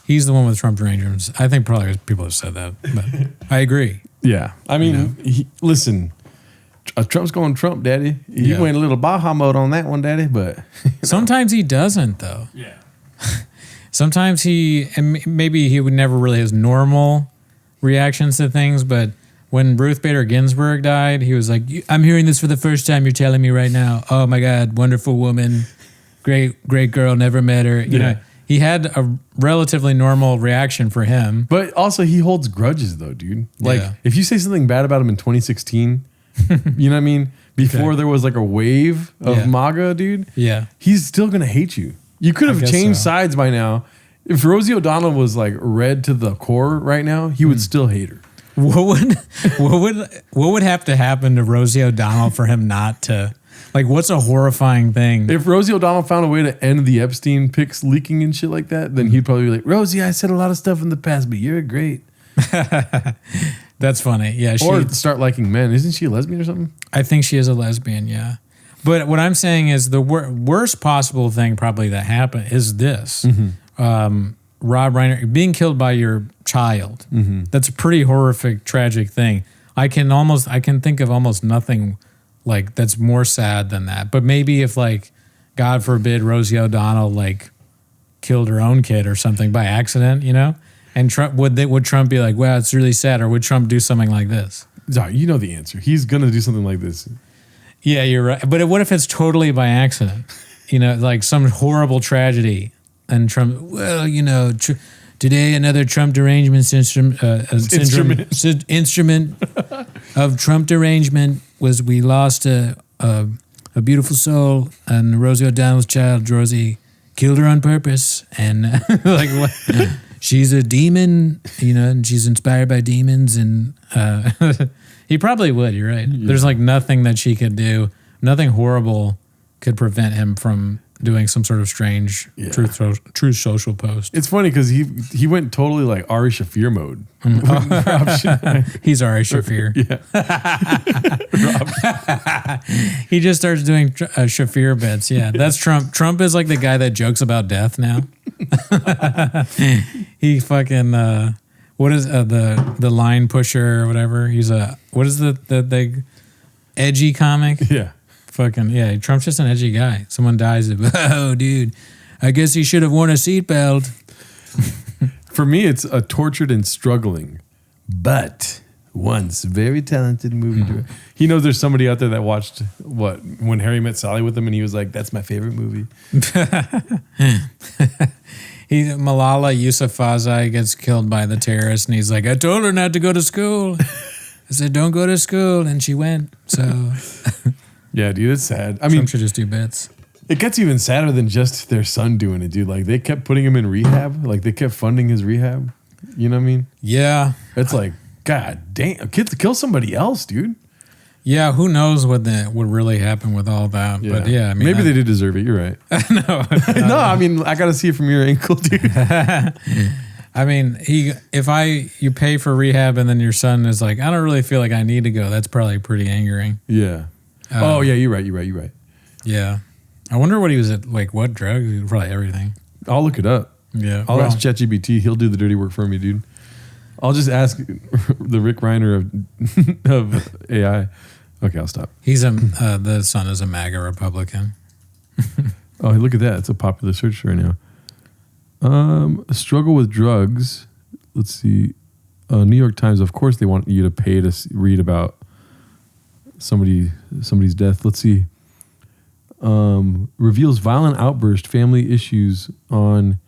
he's the one with Trump derangements. I think probably people have said that, but I agree. Yeah. I mean, listen, Trump's going Trump, daddy. He went a little Baja mode on that one, daddy, but. Sometimes he doesn't, though. Yeah. Sometimes maybe he would never really has normal reactions to things, but when Ruth Bader Ginsburg died, he was like, I'm hearing this for the first time. You're telling me right now. Oh my God, wonderful woman. Great girl, never met her. You know, he had a relatively normal reaction for him. But also he holds grudges though, dude. Like if you say something bad about him in 2016, you know what I mean? Before there was like a wave of MAGA, dude. Yeah. He's still going to hate you. You could have changed sides by now. If Rosie O'Donnell was like red to the core right now, he would still hate her. What would have to happen to Rosie O'Donnell for him not to, like, what's a horrifying thing? If Rosie O'Donnell found a way to end the Epstein pics leaking and shit like that, then he'd probably be like, Rosie, I said a lot of stuff in the past, but you're great. That's funny. Yeah. Or start liking men. Isn't she a lesbian or something? I think she is a lesbian. Yeah. But what I'm saying is the worst possible thing probably that happened is this. Rob Reiner being killed by your child. That's a pretty horrific, tragic thing. I can think of almost nothing like that's more sad than that. But maybe if, like, God forbid, Rosie O'Donnell like killed her own kid or something by accident, you know, and Trump would Trump be like, "Wow, it's really sad," or would Trump do something like this? You know the answer. He's gonna do something like this. Yeah, you're right. But what if it's totally by accident? You know, like some horrible tragedy. And Trump, well, you know, today another Trump derangement instrument of Trump derangement was we lost a beautiful soul, and Rosie O'Donnell's child, Rosie, killed her on purpose. And like, what? She's a demon, you know, and she's inspired by demons. And he probably would. You're right. Yeah. There's like nothing that she could do. Nothing horrible could prevent him from doing some sort of strange truth social post. It's funny because he went totally like Ari Shaffir mode. He's Ari Shaffir. He just starts doing Shaffir bits. Yeah, that's Trump. Trump is like the guy that jokes about death now. He fucking what is the line pusher or whatever. He's what is the edgy comic? Yeah. Fucking, yeah, Trump's just an edgy guy. Someone dies. Oh, dude, I guess he should have worn a seatbelt. For me, it's a tortured and struggling, but once very talented movie director. He knows there's somebody out there that watched When Harry Met Sally with him, and he was like, "That's my favorite movie." Malala Yousafzai gets killed by the terrorists, and he's like, "I told her not to go to school. I said, don't go to school," and she went. So, yeah, dude, it's sad. I Trump mean, should just do bits. it gets even sadder than just their son doing it, dude. Like they kept putting him in rehab. Like they kept funding his rehab. You know what I mean? Yeah, It's like, God damn, kids kill somebody else, dude. yeah. Who knows what really happened with all that? But yeah, I mean, maybe they did deserve it. You're right. no. No, I mean, I got to see it from your ankle, dude. I mean, you pay for rehab and then your son is like, I don't really feel like I need to go. That's probably pretty angering. Yeah. Oh yeah, you're right. Yeah. I wonder what he was at, like what drugs? Probably everything. I'll look it up. Yeah. I'll ask ChatGPT. He'll do the dirty work for me, dude. I'll just ask the Rick Reiner of AI. Okay, I'll stop. He's the son is a MAGA Republican. Oh, look at that. It's a popular search right now. Struggle with drugs. Let's see. New York Times. Of course, they want you to pay to read about somebody's death. Let's see. Reveals violent outburst, family issues on,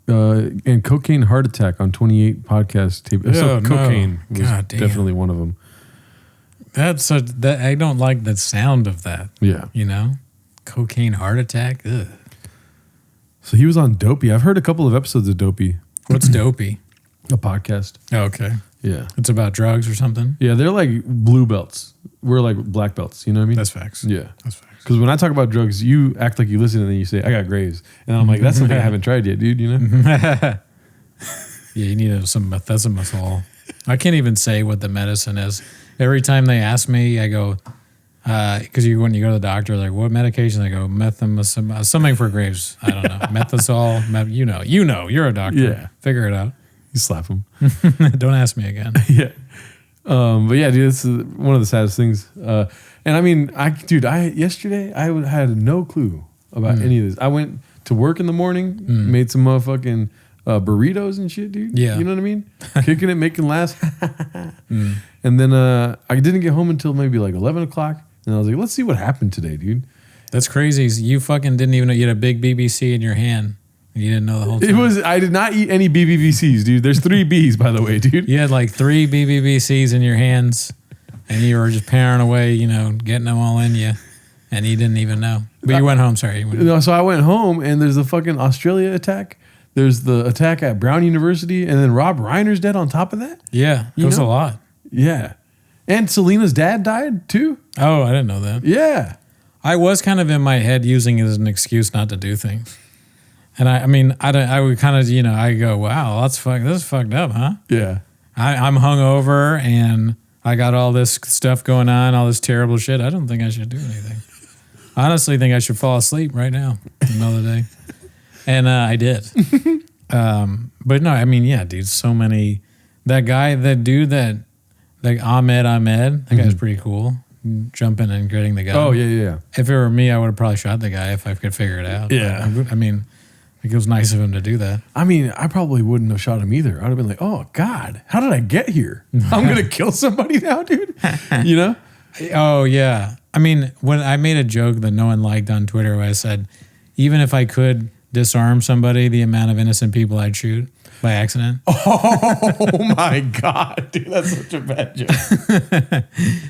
and cocaine heart attack on 28 podcast tape. So cocaine was definitely one of them. That I don't like the sound of that. Yeah. You know, cocaine heart attack. Ugh. So he was on Dopey. I've heard a couple of episodes of Dopey. What's Dopey? A podcast. Oh, okay. Yeah. It's about drugs or something. Yeah, they're like blue belts. We're like black belts. You know what I mean? That's facts. Yeah. That's facts. Because when I talk about drugs, you act like you listen and then you say, I got graves. And I'm like, that's something I haven't tried yet, dude, you know? Yeah, you need some methazimazole. I can't even say what the medicine is. Every time they ask me, I go, because when you go to the doctor, like, what medication? I go, methazimazole, something for graves. I don't know. Methazole, you know, you're a doctor. Yeah. Figure it out. You slap them. Don't ask me again. Yeah. But yeah, dude, this is one of the saddest things. And I mean, yesterday I had no clue about any of this. I went to work in the morning, made some motherfucking burritos and shit, dude. Yeah. You know what I mean? Kicking it, making laughs. And then I didn't get home until maybe like 11 o'clock. And I was like, let's see what happened today, dude. That's crazy. You fucking didn't even know you had a big BBC in your hand. You didn't know the whole time. I did not eat any BBBCs, dude. There's 3 Bs, by the way, dude. You had like 3 BBBCs in your hands, and you were just powering away, getting them all in you, and you didn't even know. But you went home, sorry. No, so I went home, and there's the fucking Australia attack. There's the attack at Brown University, and then Rob Reiner's dead on top of that. Yeah, it was a lot. Yeah. And Selena's dad died, too. Oh, I didn't know that. Yeah. I was kind of in my head using it as an excuse not to do things. And I would kind of, I go, wow, this is fucked up, huh? Yeah. I'm hungover and I got all this stuff going on, all this terrible shit. I don't think I should do anything. I honestly think I should fall asleep right now in the middle of the day. And I did. But no, I mean, yeah, dude, so many. That Ahmed, that guy's pretty cool. Jumping and getting the guy. Oh, yeah. If it were me, I would have probably shot the guy if I could figure it out. Yeah. But I mean, it was nice of him to do that. I mean, I probably wouldn't have shot him either. I'd have been like, oh, God, how did I get here? I'm going to kill somebody now, dude? You know? Oh, yeah. I mean, when I made a joke that no one liked on Twitter where I said, even if I could disarm somebody, the amount of innocent people I'd shoot by accident. Oh, my God, dude, that's such a bad joke.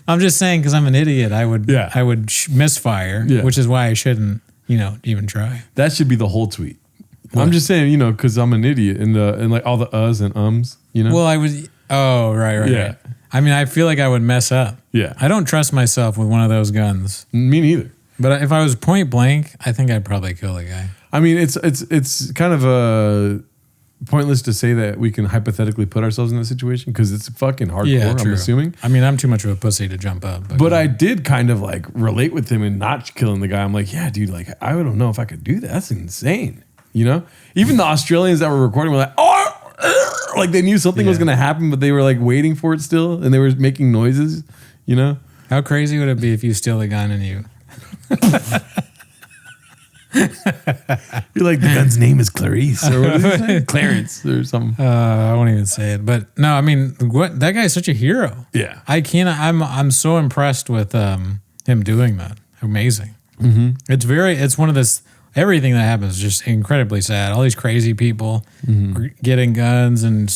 I'm just saying because I'm an idiot, I would misfire, which is why I shouldn't, even try. That should be the whole tweet. What? I'm just saying, because I'm an idiot and like all the uhs and ums, Well, I was. Oh, right. Yeah. I mean, I feel like I would mess up. Yeah. I don't trust myself with one of those guns. Me neither. But if I was point blank, I think I'd probably kill the guy. I mean, it's kind of pointless to say that we can hypothetically put ourselves in that situation because it's fucking hardcore. Yeah, true. I'm assuming. I mean, I'm too much of a pussy to jump up. But I did kind of like relate with him and not killing the guy. I'm like, yeah, dude, like I don't know if I could do that. That's insane. Even the Australians that were recording were like, oh, like they knew something was going to happen, but they were like waiting for it still, and they were making noises. How crazy would it be if you steal a gun and you You're like, the gun's name is Clarice or what is his name? Clarence or something. I won't even say it, but no, I mean, what that guy's such a hero. Yeah. I can't. I'm so impressed with him doing that. Amazing. Mm-hmm. It's one of this. Everything that happens is just incredibly sad. All these crazy people getting guns and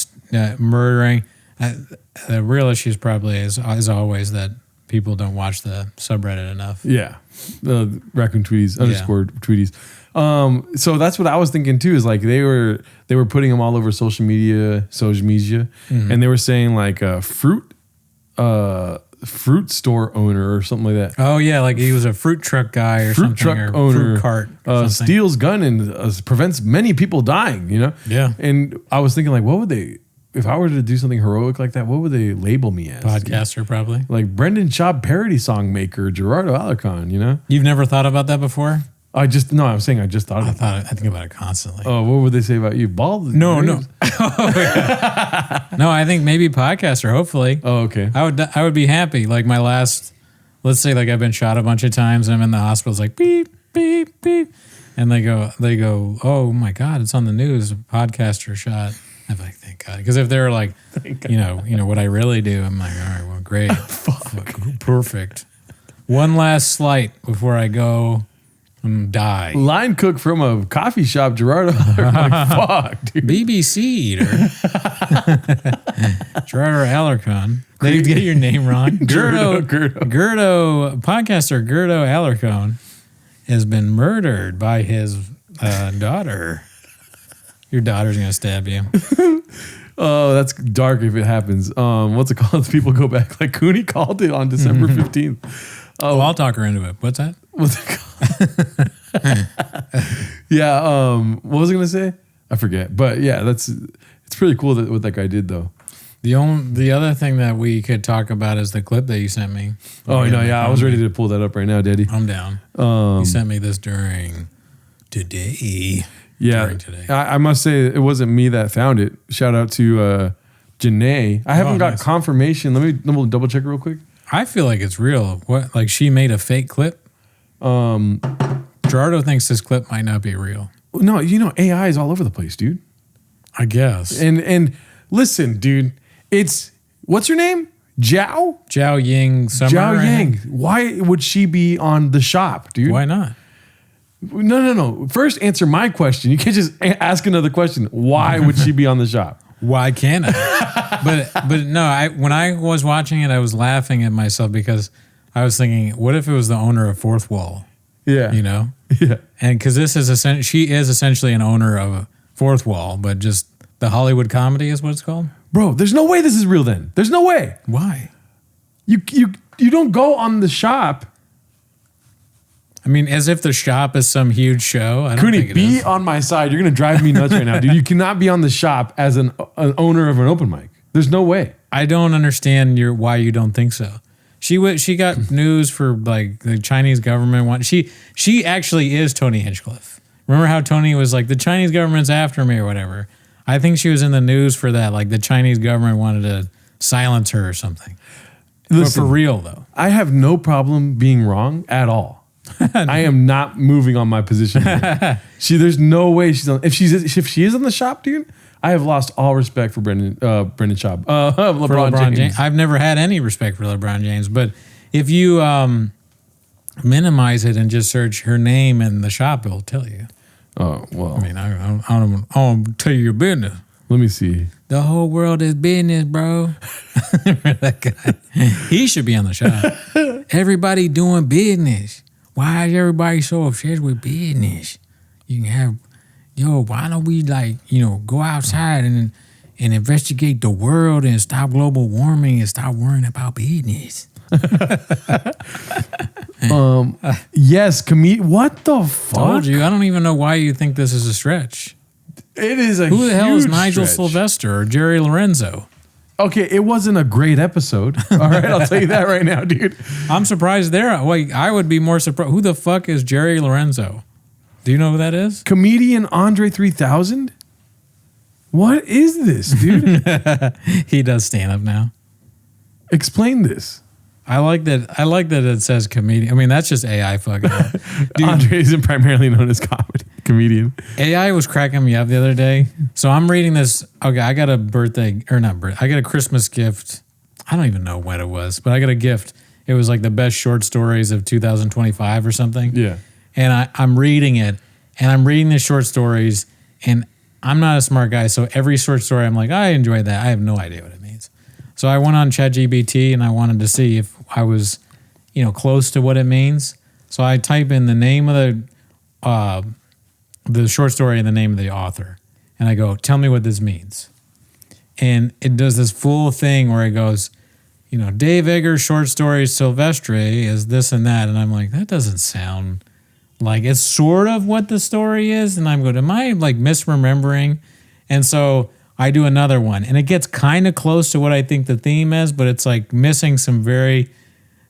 murdering. The real issue is probably is always that people don't watch the subreddit enough. Yeah. The raccoon tweeties underscore tweeties. So that's what I was thinking too, is like they were putting them all over social media, and they were saying like fruit store owner or something like that. Oh yeah, like he was a fruit truck guy or something. Truck or owner, fruit cart or something. steals gun and prevents many people dying, you know? Yeah. And I was thinking like, what would they, if I were to do something heroic like that, what would they label me as? Podcaster probably. Like Brendan Schaub parody song maker, Gerardo Alarcon, you know? You've never thought about that before? I'm saying I just thought of it. I think about it constantly. Oh, what would they say about you? Bald? No. graves? No, I think maybe podcaster, hopefully. Oh, okay. I would be happy. Like my last, let's say like I've been shot a bunch of times and I'm in the hospital. It's like beep, beep, beep. And they go, oh my God, it's on the news. A podcaster shot. I'm like, thank God. Because if they're like, you know what I really do, I'm like, all right, well, great. Perfect. One last slight before I go and die. Line cook from a coffee shop, Gerardo. Like, fuck, dude. BBC eater. Gerardo Alarcon. They get your name wrong. Gerdo, podcaster Gerdo Alarcon has been murdered by his daughter. Your daughter's going to stab you. Oh, that's dark if it happens. What's it called? People go back. Like Cooney called it on December 15th. Oh, I'll talk her into it. What's that? What's it called? Yeah. What was I going to say? I forget. But yeah, it's pretty cool what that guy did though. The other thing that we could talk about is the clip that you sent me. Oh, yeah. I was ready to pull that up right now, Daddy. I'm down. You sent me this during today. Yeah. During today. I must say it wasn't me that found it. Shout out to Janae. I haven't got confirmation. Let me double check it real quick. I feel like it's real. What? Like she made a fake clip? Gerardo thinks this clip might not be real. No, AI is all over the place, dude. I guess. And listen, dude, it's what's her name? Zhao Ying Summer. Zhao Yang. Why would she be on The Shop, dude? Why not? No. First, answer my question. You can't just ask another question. Why would she be on The Shop? Why can't I? but no. When I was watching it, I was laughing at myself because I was thinking, what if it was the owner of Fourth Wall? Yeah. You know? Yeah. And because she is essentially an owner of Fourth Wall, but just the Hollywood comedy is what it's called. Bro, there's no way this is real then. There's no way. Why? You don't go on The Shop. I mean, as if The Shop is some huge show. I don't Cooney, think it be is. on my side. You're going to drive me nuts right now, dude. You cannot be on The Shop as an owner of an open mic. There's no way. I don't understand why you don't think so. She got news for like the Chinese government. She actually is Tony Hinchcliffe. Remember how Tony was like, the Chinese government's after me or whatever? I think she was in the news for that. Like the Chinese government wanted to silence her or something. Listen, but for real though. I have no problem being wrong at all. I am not moving on my position. There's no way she's on. If she is on The Shop, dude, I have lost all respect for Brendan Schaub. LeBron James. I've never had any respect for LeBron James, but if you minimize it and just search her name in The Shop, it'll tell you. Oh well. I mean, I don't tell you your business. Let me see. The whole world is business, bro. That guy. He should be on The Shop. Everybody doing business. Why is everybody so obsessed with business? You can have, why don't we go outside and investigate the world and stop global warming and stop worrying about business? Yes, what the fuck? Told you. I don't even know why you think this is a stretch. It is a Who the hell is huge Nigel stretch. Sylvester or Jerry Lorenzo? Okay, it wasn't a great episode. All right, I'll tell you that right now, dude. I'm surprised there. Like, I would be more surprised. Who the fuck is Jerry Lorenzo? Do you know who that is? Comedian Andre 3000? What is this, dude? He does stand up now. Explain this. I like that. I like that it says comedian. I mean, that's just AI fucking. Dude, Andre isn't primarily known as comedian. AI was cracking me up the other day. So I'm reading this. Okay, I got a birthday or not birthday. I got a Christmas gift. I don't even know when it was, but I got a gift. It was like the best short stories of 2025 or something. Yeah. And I'm reading it, and I'm reading the short stories, and I'm not a smart guy, so every short story I'm like, I enjoyed that. I have no idea what it means. So I went on ChatGPT and I wanted to see if I was, close to what it means. So I type in the name of the short story and the name of the author, and I go, tell me what this means. And it does this full thing where it goes, Dave Eggers' short story Silvestre is this and that, and I'm like, that doesn't sound like it's sort of what the story is. And I'm going, am I like misremembering? And so I do another one, and it gets kind of close to what I think the theme is, but it's like missing some very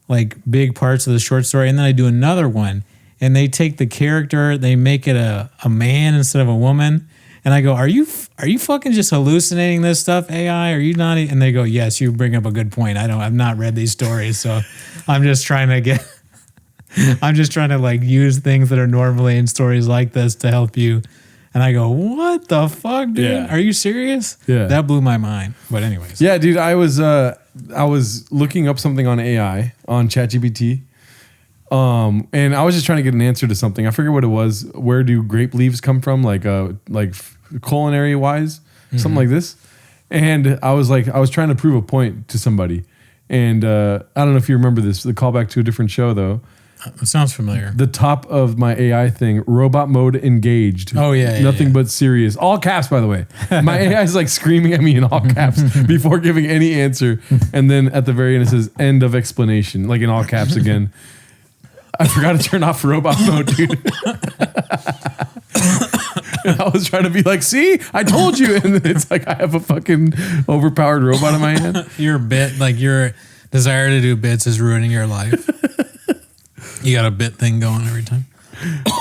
like big parts of the short story. And then I do another one, and they take the character, they make it a man instead of a woman. And I go, are you fucking just hallucinating this stuff, AI? Are you not? And they go, yes, you bring up a good point. I've not read these stories, so I'm just trying to like use things that are normally in stories like this to help you. And I go, what the fuck, dude? Yeah. Are you serious? Yeah. That blew my mind. But anyways. Yeah, dude, I was looking up something on AI on ChatGPT. And I was just trying to get an answer to something. I forget what it was. Where do grape leaves come from? Like culinary wise, something like this. And I was trying to prove a point to somebody. And I don't know if you remember this, the callback to a different show though. It sounds familiar. The top of my AI thing, robot mode engaged. Oh, yeah. Nothing but serious. All caps, by the way. My AI is like screaming at me in all caps before giving any answer. And then at the very end, it says end of explanation, like in all caps again. I forgot to turn off robot mode, dude. And I was trying to be like, see, I told you. And then it's like I have a fucking overpowered robot in my hand. Your desire to do bits is ruining your life. You got a bit thing going every time.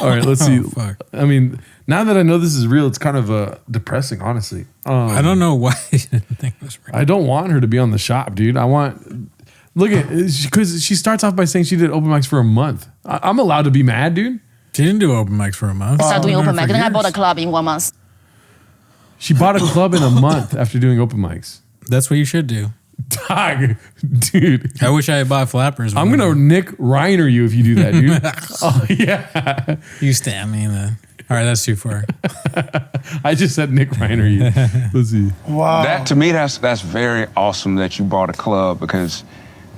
All right, let's see. Fuck. I mean, now that I know this is real, it's kind of depressing, honestly. I don't know why you didn't think it was real. I don't want her to be on the shop, dude. Look at, because she starts off by saying she did open mics for a month. I'm allowed to be mad, dude. She didn't do open mics for a month. Start doing open mic. For Then I bought a years. club in 1 month. She bought a club in a month after doing open mics. That's what you should do. Dog, dude. I wish I had bought flappers. I'm going to Nick Reiner you if you do that, dude. Oh, yeah. You stab me in the... All right, that's too far. I just said Nick Reiner you. Let's see. Wow. That to me, that's very awesome that you bought a club because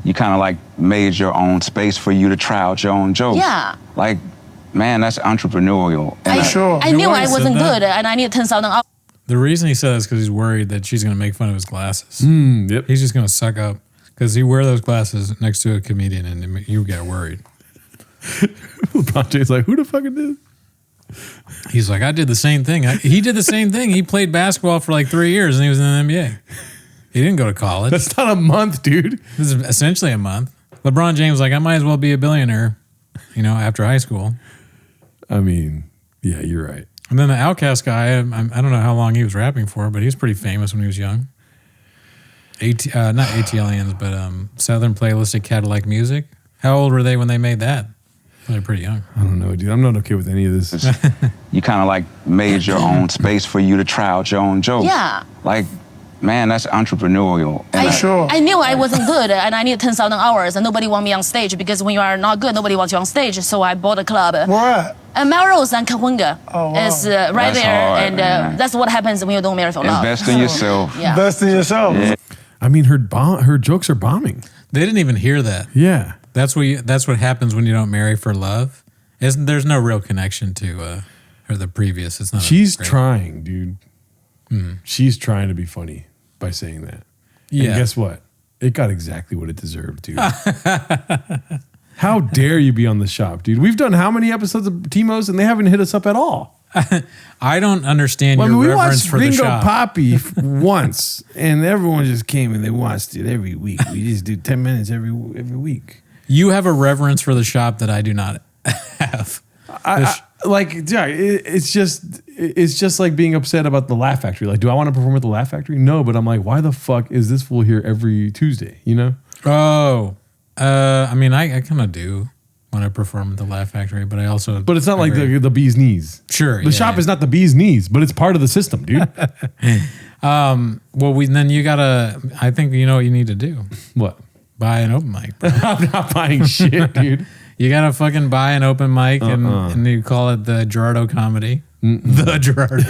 you kind of like made your own space for you to try out your own jokes. Yeah. Like, man, that's entrepreneurial. And Sure. I knew why I he said wasn't that? good and I needed 10,000 hours. The reason he said that is because he's worried that she's going to make fun of his glasses. Yep. He's just going to suck up because he wear those glasses next to a comedian and you get worried. LeBron James like, who the fuck is this? He's like, I did the same thing. He did the same thing. He played basketball for like 3 years and he was in the NBA. He didn't go to college. That's not a month, dude. This is essentially a month. LeBron James like, I might as well be a billionaire, after high school. I mean, yeah, you're right. And then the Outcast guy, I don't know how long he was rapping for, but he was pretty famous when he was young. Not ATLians, but Southern Playlistic Cadillac Music. How old were they when they made that? They're pretty young. I don't know, dude. I'm not okay with any of this. you kind of like made your own space for you to try out your own jokes. Yeah. Like, man, that's entrepreneurial. And Sure. I knew I wasn't good and I needed 10,000 hours and nobody want me on stage because when you are not good, nobody wants you on stage. So I bought a club. What? Melrose and Cahuenga Oh, wow. is right That's there. hard, and man. that's what happens when you don't marry for love. invest in yourself. Yeah. Best in yourself. Yeah. I mean, her jokes are bombing. They didn't even hear that. Yeah. That's what happens when you don't marry for love. There's no real connection to or the previous. It's not. She's great- trying, dude. She's trying to be funny by saying that. Yeah. And guess what? It got exactly what it deserved, dude. How dare you be on the shop, dude? We've done how many episodes of Timo's and they haven't hit us up at all. I don't understand Well, your we reverence watched for the Ringo shop. Poppy once, and everyone just came and they watched it every week. We just do 10 minutes every week. You have a reverence for the shop that I do not have. It's just like being upset about the Laugh Factory. Like, do I want to perform at the Laugh Factory? No, but I'm like, why the fuck is this fool here every Tuesday? You know? Oh, I mean, I kind of do when I perform at the Laugh Factory, but I also. But it's not like the bee's knees. Sure. The shop is not the bee's knees, but it's part of the system, dude. Well, then you gotta. I think you know what you need to do. What? Buy an open mic. Bro. I'm not buying shit, dude. You gotta fucking buy an open mic and you call it the Gerardo Comedy. The Gerardo.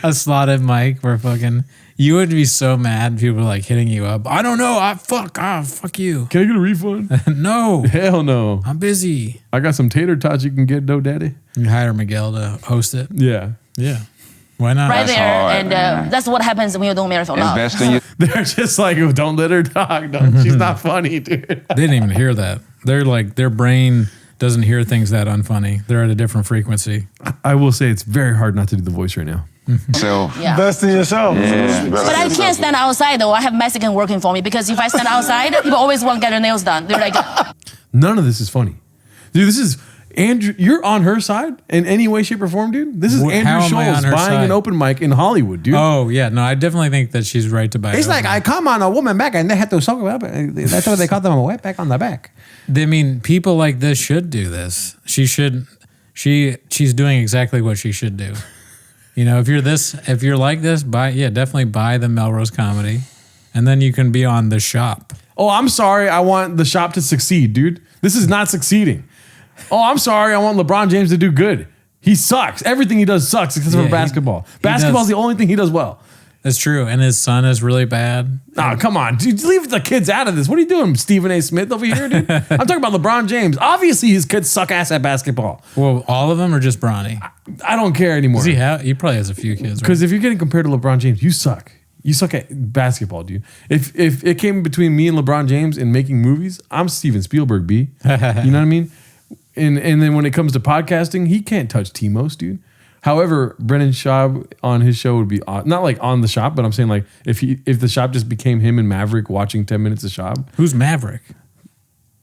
A slotted mic where fucking you would be so mad. People are like hitting you up. I don't know. Fuck you. Can I get a refund? No. Hell no. I'm busy. I got some tater tots you can get, though, daddy. You hire Miguel to host it. Yeah. Yeah. Why not? Right there, hard, and man. that's what happens when you don't marry for love. Invest in your They're just like, oh, don't let her talk. No, she's not funny, dude. They didn't even hear that. They're like, their brain doesn't hear things that unfunny. They're at a different frequency. I will say it's very hard not to do the voice right now. self. Yeah. Invest in yourself. Yeah. But I can't stand outside though. I have Mexican working for me because if I stand outside, people always want to get their nails done. They're like, None of this is funny. Dude, this is Andrew. You're on her side in any way, shape, or form, dude. This is How Andrew am I on Scholes her buying side? an open mic in Hollywood, dude. Oh, yeah. No, I definitely think that she's right to buy It's it. like I come on a woman back and they had to suck it up. That's why they call them a wet back on the back. I mean, people like this should do this. She's doing exactly what she should do. You know, if you're like this, definitely buy the Melrose Comedy, and then you can be on The Shop. Oh, I'm sorry. I want the shop to succeed, dude. This is not succeeding. Oh, I'm sorry. I want LeBron James to do good. He sucks. Everything he does sucks except for basketball. Basketball's the only thing he does well. That's true. And his son is really bad. Oh, come on. Dude, leave the kids out of this. What are you doing, Stephen A. Smith over here, dude? I'm talking about LeBron James. Obviously, his kids suck ass at basketball. Well, all of them or just Bronny? I don't care anymore. He probably has a few kids. Right? Because if you're getting compared to LeBron James, you suck. You suck at basketball, dude. If it came between me and LeBron James in making movies, I'm Steven Spielberg, B. You know what I mean? And then when it comes to podcasting, he can't touch T-Most, dude. However, Brennan Schaub on his show would be not like on the shop, but I'm saying like if the shop just became him and Maverick watching 10 minutes of Schaub. Who's Maverick?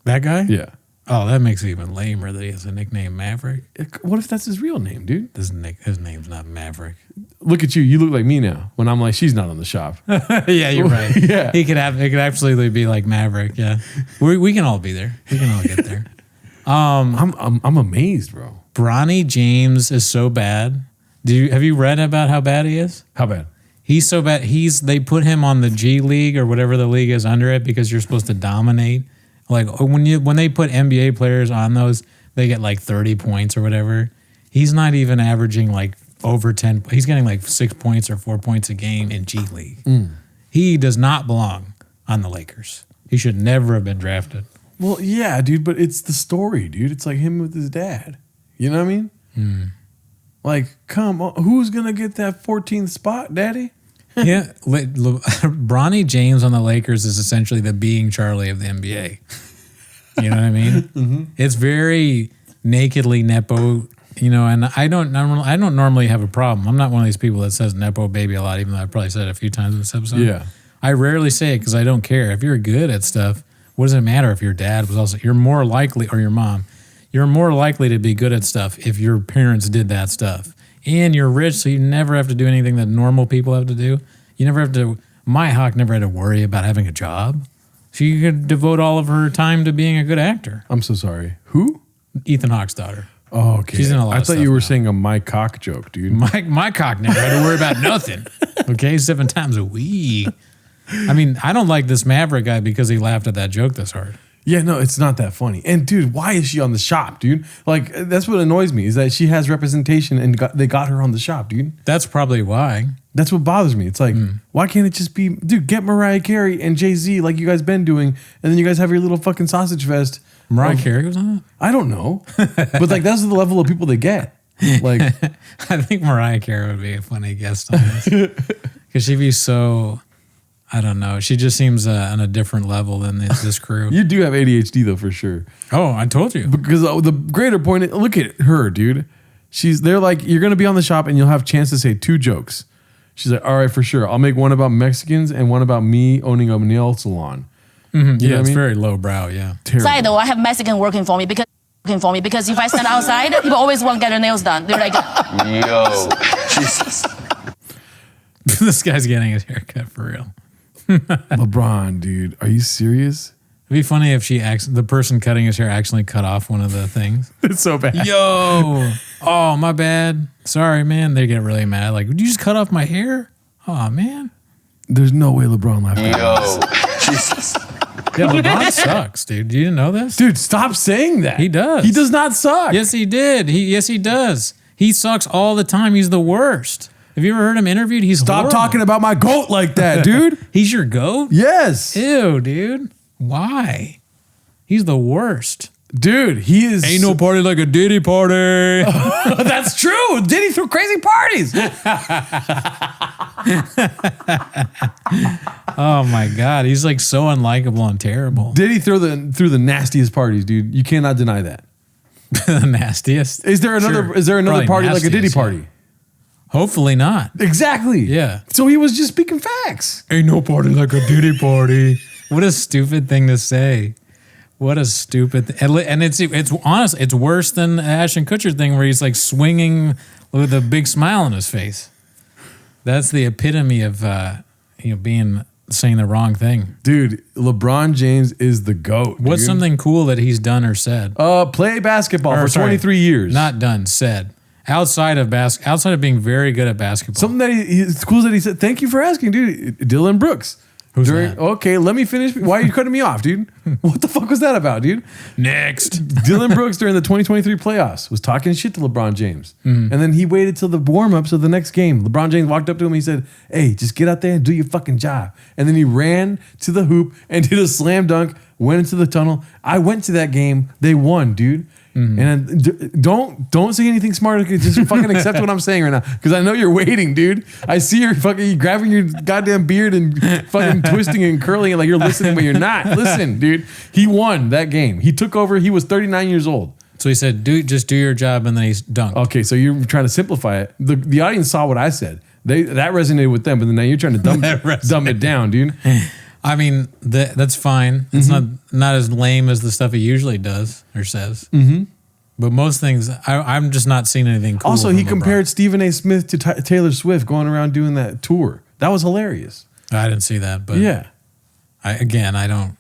That guy? Yeah. Oh, that makes it even lamer that he has a nickname Maverick. What if that's his real name, dude? His name's not Maverick. Look at you. You look like me now when I'm like, she's not on the shop. Yeah, you're right. Yeah. It could absolutely be like Maverick. Yeah. We can all be there. We can all get there. I'm amazed, bro. Bronny James is so bad. Have you read about how bad he is? How bad? He's so bad. They put him on the G League or whatever the league is under it because you're supposed to dominate. Like when they put NBA players on those, they get like 30 points or whatever. He's not even averaging like over 10. He's getting like 6 points or 4 points a game in G League. He does not belong on the Lakers. He should never have been drafted. Well, yeah, dude, but it's the story, dude. It's like him with his dad. You know what I mean? Like, come on. Who's going to get that 14th spot, daddy? Yeah. Bronny James on the Lakers is essentially the being Charlie of the NBA. You know what I mean? It's very nakedly Nepo, you know, and I don't normally have a problem. I'm not one of these people that says Nepo baby a lot, even though I've probably said it a few times in this episode. Yeah. I rarely say it because I don't care. If you're good at stuff, what does it matter if your dad was also, you're more likely, or your mom, you're more likely to be good at stuff if your parents did that stuff. And you're rich, so you never have to do anything that normal people have to do. You never have to, my Hawk never had to worry about having a job. She could devote all of her time to being a good actor. I'm so sorry. Who? Ethan Hawke's daughter. Oh, okay. She's in a lot I of thought stuff you were now. saying a my cock joke, dude. My cock never had to worry about nothing. Okay, 7 times a week. I mean, I don't like this Maverick guy because he laughed at that joke this hard. Yeah, no, it's not that funny. And dude, why is she on the shop, dude? Like, that's what annoys me is that she has representation and they got her on the shop, dude. That's probably why. That's what bothers me. It's like, why can't it just be, dude, get Mariah Carey and Jay-Z like you guys been doing, and then you guys have your little fucking sausage fest. Mariah Carey was on it? I don't know. But like, that's the level of people they get. Like, I think Mariah Carey would be a funny guest on this. Because she'd be so, I don't know. She just seems on a different level than this crew. you do have ADHD though, for sure. Oh, I told you. Because the greater point, look at her, dude. They're like, you're going to be on the shop and you'll have a chance to say 2 jokes. She's like, all right, for sure. I'll make one about Mexicans and one about me owning a nail salon. You know Yeah, what I it's mean? very lowbrow, yeah. Terrible. outside though, I have Mexican working for me because if I stand outside, people always want to get their nails done. They're like, Yo. Jesus. This guy's getting his haircut for real. LeBron, dude, are you serious? It'd be funny if the person cutting his hair accidentally cut off one of the things. It's so bad. Yo, oh my bad. Sorry, man. They get really mad. Like, did you just cut off my hair? Oh man. There's no way LeBron laughed at Yo, this. Jesus. Yeah, LeBron sucks, dude. You didn't know this? Dude, stop saying that. He does. He does not suck. Yes, he did. Yes, he does. He sucks all the time. He's the worst. Have you ever heard him interviewed? He's Stop horrible. talking about my GOAT like that, dude. He's your goat? Yes. Ew, dude. Why? He's the worst. Dude, he is. Ain't no party like a Diddy party. That's true. Diddy threw crazy parties. Oh my God. He's like so unlikable and terrible. Diddy threw the nastiest parties, dude. You cannot deny that. The nastiest. Is there another? Sure. Is there another Probably party like a Diddy nastiest, party? yeah. Hopefully not. Exactly. Yeah. So he was just speaking facts. Ain't no party like a Diddy party. What a stupid thing to say. What a stupid and it's honest. It's worse than the Ashton Kutcher thing where he's like swinging with a big smile on his face. That's the epitome of saying the wrong thing. Dude, LeBron James is the GOAT. What's dude. something cool that he's done or said? Play basketball Or, for sorry, 23 years. Not done, said. Outside of being very good at basketball. Something that it's cool that he said, thank you for asking, dude. Dylan Brooks. Who's that? Okay, let me finish. Why are you cutting me off, dude? What the fuck was that about, dude? Next. Dylan Brooks during the 2023 playoffs was talking shit to LeBron James. And then he waited till the warm-ups of the next game. LeBron James walked up to him and he said, hey, just get out there and do your fucking job. And then he ran to the hoop and did a slam dunk, went into the tunnel. I went to that game. They won, dude. And don't say anything smart. Just fucking accept what I'm saying right now, because I know you're waiting, dude. I see you're fucking grabbing your goddamn beard and fucking twisting and curling it like you're listening, but you're not. Listen, dude. He won that game. He took over. He was 39 years old. So he said, just do your job, and then he dunked. Okay, so you're trying to simplify it. The audience saw what I said. That resonated with them, but then now you're trying to dumb it down, dude. I mean, that's fine. It's not as lame as the stuff he usually does or says. Mm-hmm. But most things, I'm just not seeing anything cool. Also, he from LeBron. compared Stephen A. Smith to Taylor Swift going around doing that tour. That was hilarious. I didn't see that, but Yeah. I don't.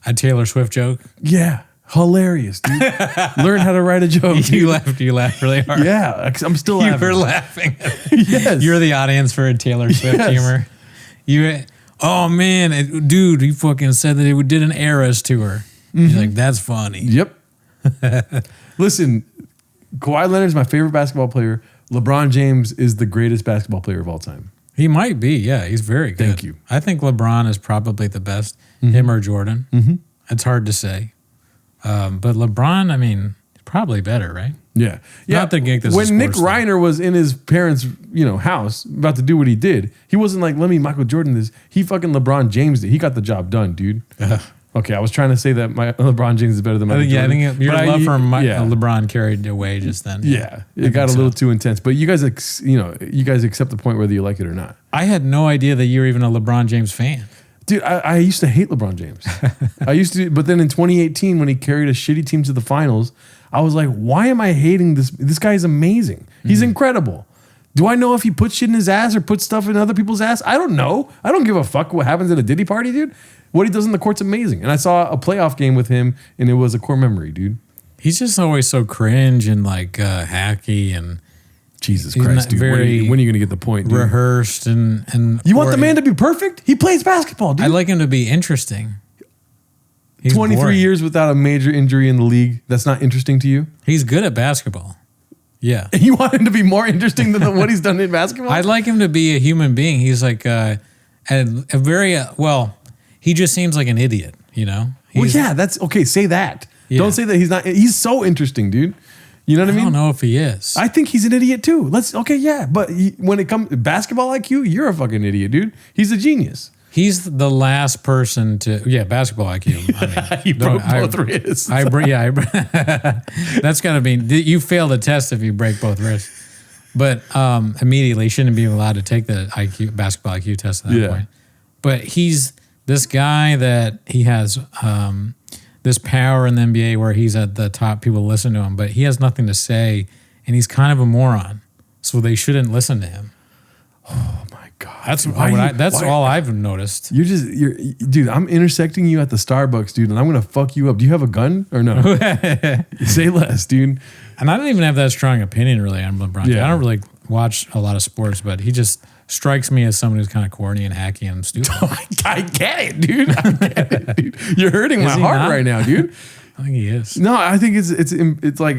A Taylor Swift joke. Yeah. Hilarious, dude. Learn how to write a joke. You laughed really hard. Yeah. I'm still You laughing. were laughing. Yes. You're the audience for a Taylor Swift Yes. humor. Oh man, dude, he fucking said that he did an Eras tour. He's like, that's funny. Yep. Listen, Kawhi Leonard's my favorite basketball player. LeBron James is the greatest basketball player of all time. He might be, yeah. He's very good. Thank you. I think LeBron is probably the best. Him or Jordan. Mm-hmm. It's hard to say. But LeBron, I mean, probably better, right? Yeah. Not to get this a when Nick sports thing. Reiner was in his parents' house about to do what he did, he wasn't like, let me Michael Jordan this. He fucking LeBron James did. He got the job done, dude. Okay, I was trying to say that my LeBron James is better than Michael Jordan. I think your but love for yeah. LeBron carried away just then. Yeah, it got a little too intense. But you guys, you guys accept the point whether you like it or not. I had no idea that you were even a LeBron James fan. Dude, I used to hate LeBron James. I used to, but then in 2018, when he carried a shitty team to the finals, I was like, why am I hating this? This guy is amazing. He's incredible. Do I know if he puts shit in his ass or puts stuff in other people's ass? I don't know. I don't give a fuck what happens at a Diddy party, dude. What he does in the court's amazing. And I saw a playoff game with him, and it was a core memory, dude. He's just always so cringe and like hacky and Jesus He's Christ, not dude. very When are you going to get the point, dude? rehearsed and You want the man to be perfect? He plays basketball, dude. I like him to be interesting. He's 23 boring. years without a major injury in the league. That's not interesting to you? He's good at basketball. Yeah. You want him to be more interesting than what he's done in basketball? I'd like him to be a human being. He's like a very, he just seems like an idiot, you know? Well, He's- yeah, that's okay. Say that. Yeah. Don't say that he's not. He's so interesting, dude. You know what I I mean? don't know if he is. I think he's an idiot too. But when it comes to basketball IQ, you're a fucking idiot, dude. He's a genius. He's the last person to, basketball IQ. I mean, He broke both wrists. That's got to be, you fail the test if you break both wrists. But immediately shouldn't be allowed to take the basketball IQ test at that point. But he's this guy that he has this power in the NBA where he's at the top, people listen to him, but he has nothing to say, and he's kind of a moron. So they shouldn't listen to him. Oh my God. That's dude, that's why- all I've noticed. Dude, I'm intersecting you at the Starbucks, dude, and I'm gonna fuck you up. Do you have a gun or no? Say less, dude. And I don't even have that strong opinion really on LeBron. Yeah. I don't really watch a lot of sports, but he just strikes me as someone who's kind of corny and hacky and stupid. I get it, dude. I get it, dude. You're hurting my he heart not? right now, dude. I think he is. No, I think it's like,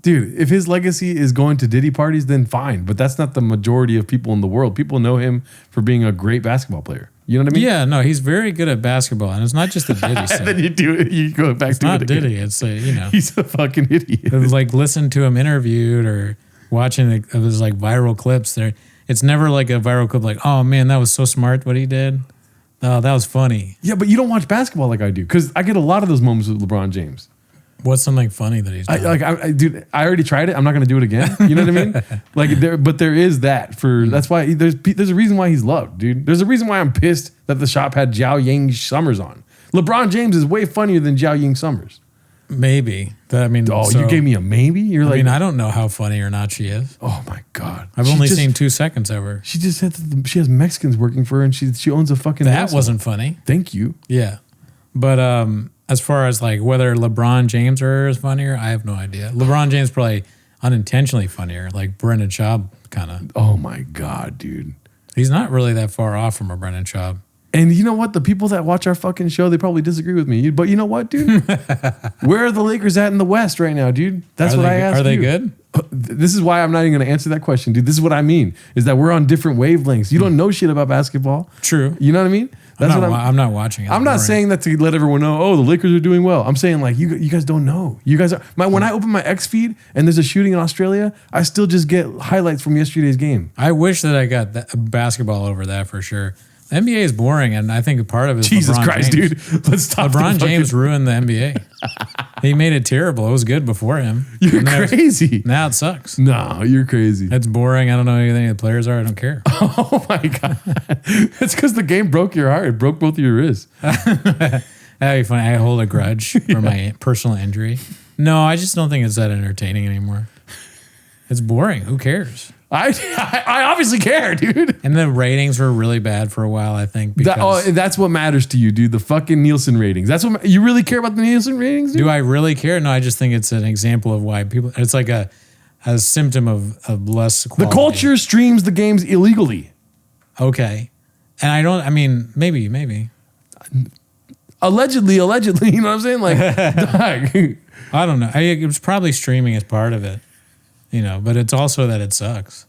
dude, if his legacy is going to Diddy parties, then fine. But that's not the majority of people in the world. People know him for being a great basketball player. You know what I mean? Yeah, no, he's very good at basketball, and it's not just the Diddy stuff. And then you go back It's to not it again. Diddy. It's He's a fucking idiot. like listen to him interviewed or watching of his like viral clips. There, it's never like a viral clip like, oh man, that was so smart what he did. Oh, that was funny. Yeah, but you don't watch basketball like I do because I get a lot of those moments with LeBron James. What's something funny that he's done? Dude, I already tried it. I'm not going to do it again. You know what I mean? But there is that that's why there's a reason why he's loved, dude. There's a reason why I'm pissed that the shop had Zhao Yang Summers on. LeBron James is way funnier than Zhao Yang Summers. Maybe. You gave me a maybe? You're like, I don't know how funny or not she is. oh my God. I've only seen 2 seconds of her. She just said that she has Mexicans working for her and she owns a fucking That asshole. wasn't funny. Thank you. Yeah. But as far as like whether LeBron James or her is funnier, I have no idea. LeBron James probably unintentionally funnier, like Brendan Schaub kind of. Oh my God, dude. He's not really that far off from a Brendan Schaub. And you know what? The people that watch our fucking show, they probably disagree with me. But you know what, dude? Where are the Lakers at in the West right now, dude? That's what I asked you. Are they good? This is why I'm not even going to answer that question, dude. This is what I mean, is that we're on different wavelengths. You don't know shit about basketball. True. You know what I mean? That's I'm not watching it. I'm not saying that to let everyone know, oh, the Lakers are doing well. I'm saying like, you guys don't know. You guys are, when I open my X feed and there's a shooting in Australia, I still just get highlights from yesterday's game. I wish that I got basketball over that for sure. The NBA is boring, and I think a part of it is Jesus LeBron Christ, James. dude. Let's stop. LeBron James ruined the NBA. He made it terrible. It was good before him. You're crazy. Now it sucks. No, you're crazy. It's boring. I don't know who any of the players are. I don't care. Oh my God. It's because the game broke your heart. It broke both of your wrists. That'd be funny. I hold a grudge for my personal injury. No, I just don't think it's that entertaining anymore. It's boring. Who cares? I obviously care, dude. And the ratings were really bad for a while, I think. Because That's what matters to you, dude. The fucking Nielsen ratings. That's what you really care about, the Nielsen ratings, dude? do I really care? No, I just think it's an example of why people. It's like a symptom of less The quality. culture streams the games illegally. Okay, and I don't. I mean, maybe. Allegedly, you know what I'm saying? Like, dog. I don't know. It was probably streaming as part of it, but it's also that it sucks.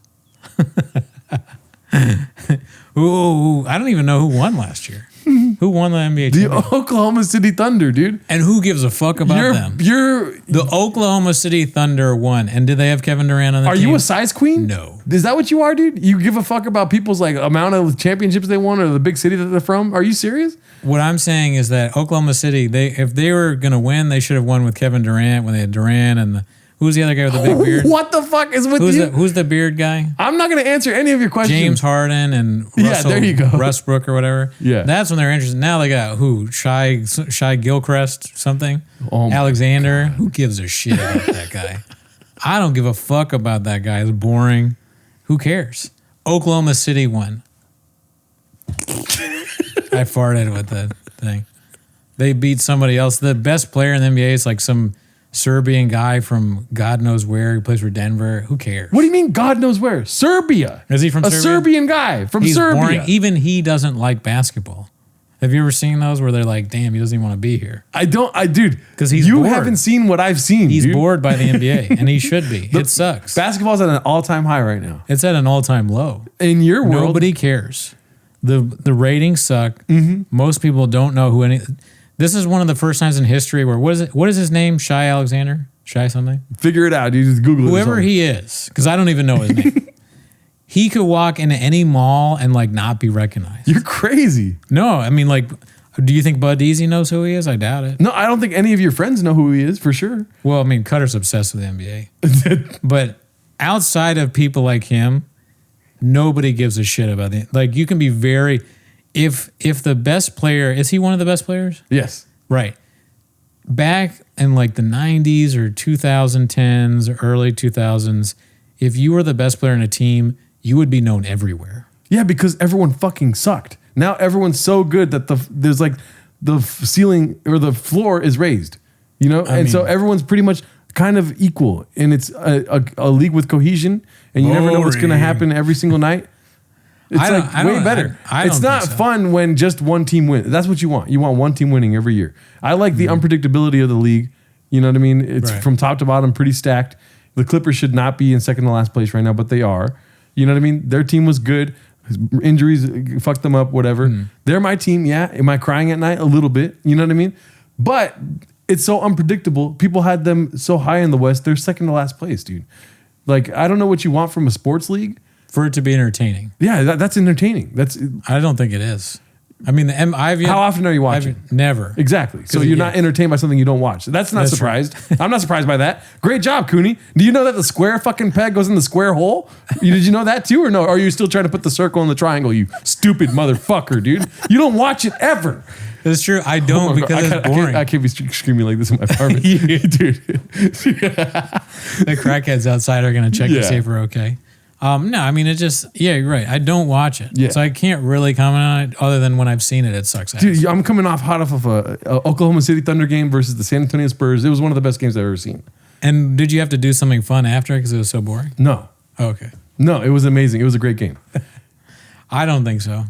Ooh, I don't even know who won last year. Who won the NBA The championship? Oklahoma City Thunder, dude. And who gives a fuck about them? The Oklahoma City Thunder won. And did they have Kevin Durant on the Are team? you a size queen? No. Is that what you are, dude? You give a fuck about people's like amount of championships they won or the big city that they're from? Are you serious? What I'm saying is that Oklahoma City, if they were going to win, they should have won with Kevin Durant when they had Durant and who's the other guy with the big beard? What the fuck is with you? Who's the beard guy? I'm not going to answer any of your questions. James Harden and there you go. Westbrook or whatever. Yeah. That's when they're interested. Now they got who? Shy Gilchrist something? Oh my Alexander? Who gives a shit about that guy? I don't give a fuck about that guy. It's boring. Who cares? Oklahoma City won. I farted with that thing. They beat somebody else. The best player in the NBA is like some Serbian guy from God knows where. He plays for Denver. Who cares? What do you mean God knows where? Serbia. Is he from a Serbia? Serbian guy from He's Serbia. boring. Even he doesn't like basketball. Have you ever seen those where they're like, damn, he doesn't even want to be here? Dude. 'Cause he's you bored. haven't seen what I've seen. He's dude. bored by the NBA, and he should be. It sucks. Basketball's at an all-time high right now. It's at an all-time low. In your world, Nobody cares. The ratings suck. Mm-hmm. Most people don't know who any. This is one of the first times in history where what is his name? Shy Alexander? Shy something? figure it out. You just Google it. Whoever he is, because I don't even know his name. He could walk into any mall and like not be recognized. You're crazy. No, I mean like, do you think Bud Easy knows who he is? I doubt it. No, I don't think any of your friends know who he is for sure. Well, I mean, Cutter's obsessed with the NBA. But outside of people like him, nobody gives a shit about it. Like you can be very, if the best player, is he one of the best players? Yes. Right. Back in like the 90s or 2010s, early 2000s, if you were the best player in a team, you would be known everywhere. Yeah, because everyone fucking sucked. Now everyone's so good that there's like the ceiling or the floor is raised, you know? So everyone's pretty much kind of equal, and it's a league with cohesion, and you never know what's going to happen every single night. It's way better. It's not fun when just one team wins. That's what you want. You want one team winning every year. I like the unpredictability of the league. You know what I mean? It's from top to bottom pretty stacked. The Clippers should not be in second to last place right now, but they are. You know what I mean? Their team was good. Injuries fucked them up, whatever. They're my team, yeah. Am I crying at night? A little bit. You know what I mean? But it's so unpredictable. People had them so high in the West. They're second to last place, dude. Like, I don't know what you want from a sports league. For it to be entertaining. Yeah, that's entertaining. I don't think it is. I mean, how often are you watching? Never. Exactly. So you're not entertained by something you don't watch. That's surprised. I'm not surprised by that. Great job, Cooney. Do you know that the square fucking peg goes in the square hole? Did you know that too, or no? Or are you still trying to put the circle in the triangle? You stupid motherfucker, dude. You don't watch it ever. It's true. I don't because it's boring. I can't be screaming like this in my apartment, dude. The crackheads outside are going to check to see if we're okay. No, I mean, you're right. I don't watch it. Yeah. So I can't really comment on it other than when I've seen it, it sucks ass. Dude, I'm coming hot off of a Oklahoma City Thunder game versus the San Antonio Spurs. It was one of the best games I've ever seen. And did you have to do something fun after because it was so boring? No. Oh, okay. No, it was amazing. It was a great game. I don't think so.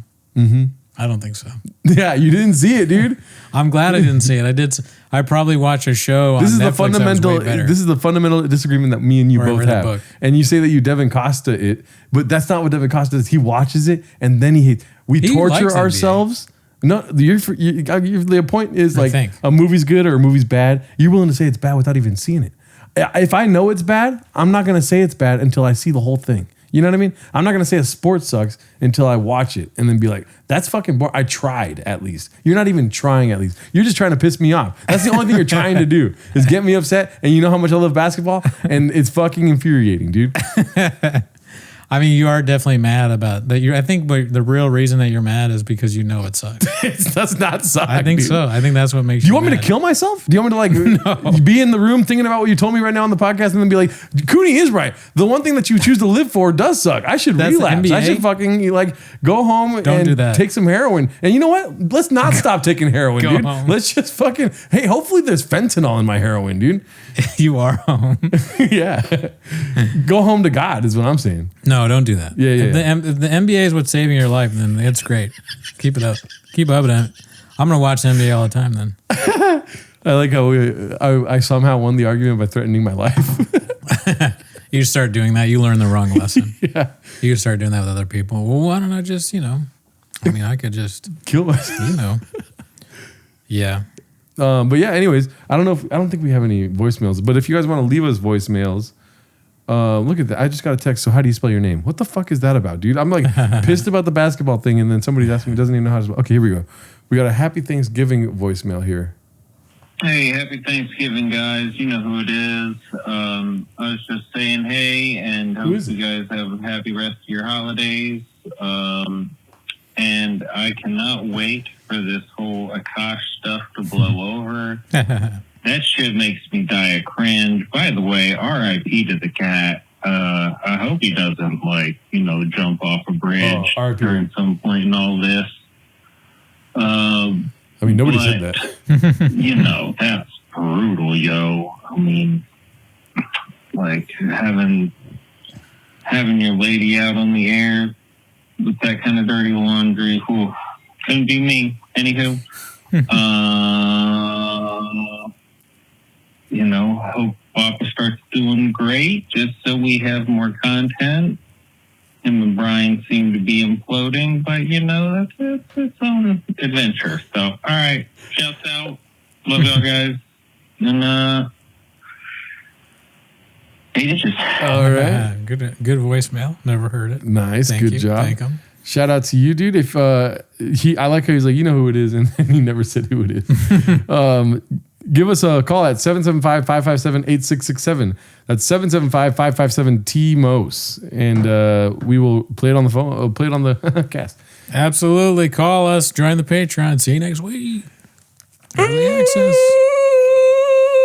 I don't think so. Yeah, you didn't see it, dude. I'm glad I didn't see it. I probably watched a show on Netflix. This is the fundamental disagreement that me and you both have. And you say that you Devin Costa it, but that's not what Devin Costa does. He watches it and then he torture ourselves. No, the point is like a movie's good or a movie's bad. You're willing to say it's bad without even seeing it. If I know it's bad, I'm not going to say it's bad until I see the whole thing. You know what I mean? I'm not going to say a sport sucks until I watch it and then be like, that's fucking boring. I tried at least. You're not even trying at least. You're just trying to piss me off. That's the only thing you're trying to do is get me upset. And you know how much I love basketball? And it's fucking infuriating, dude. I mean, you are definitely mad about that. I think the real reason that you're mad is because you know it sucks. It does not suck. I think so. I think that's what makes you. Do you want me to kill myself? Do you want me to be in the room thinking about what you told me right now on the podcast and then be like, Cooney is right. The one thing that you choose to live for does suck. I should relapse. I should fucking go home and take some heroin. And you know what? Let's not stop taking heroin, dude. Home. Let's just fucking, hey, hopefully there's fentanyl in my heroin, dude. You are home. Yeah. Go home to God is what I'm saying. No, don't do that. Yeah. If the NBA is what's saving your life, then it's great. Keep it up. Keep up with it. I'm going to watch the NBA all the time then. I like how I somehow won the argument by threatening my life. You start doing that, you learn the wrong lesson. Yeah. You start doing that with other people. Well, why don't I just, I could just kill myself. Yeah. But yeah, anyways, I don't think we have any voicemails, but if you guys want to leave us voicemails, look at that. I just got a text. So how do you spell your name? What the fuck is that about, dude? I'm like pissed about the basketball thing. And then somebody's asking me, doesn't even know how to spell. Okay, here we go. We got a happy Thanksgiving voicemail here. Hey, happy Thanksgiving, guys. You know who it is. I was just saying hey, and hope you guys have a happy rest of your holidays. And I cannot wait for this whole Akash stuff to blow over. That shit makes me die of cringe. By the way, R.I.P. to the cat. I hope he doesn't, jump off a bridge during some point in all this. I mean, nobody said that. That's brutal, yo. I mean, having your lady out on the air with that kind of dirty laundry, couldn't be me. Anywho, hope Baja starts doing great just so we have more content. Him and Brian seem to be imploding, but that's its own adventure. So, all right, shouts out, love y'all guys, and all right, good voicemail. Never heard it. Nice, Thank good you. job. Thank him. Shout out to you, dude. If I like how he's like, you know who it is, and he never said who it is. Give us a call at 775-557-8667. That's 775-557-TMOS. And we will play it on the phone, play it on the cast. Absolutely. Call us, join the Patreon. See you next week. Early access.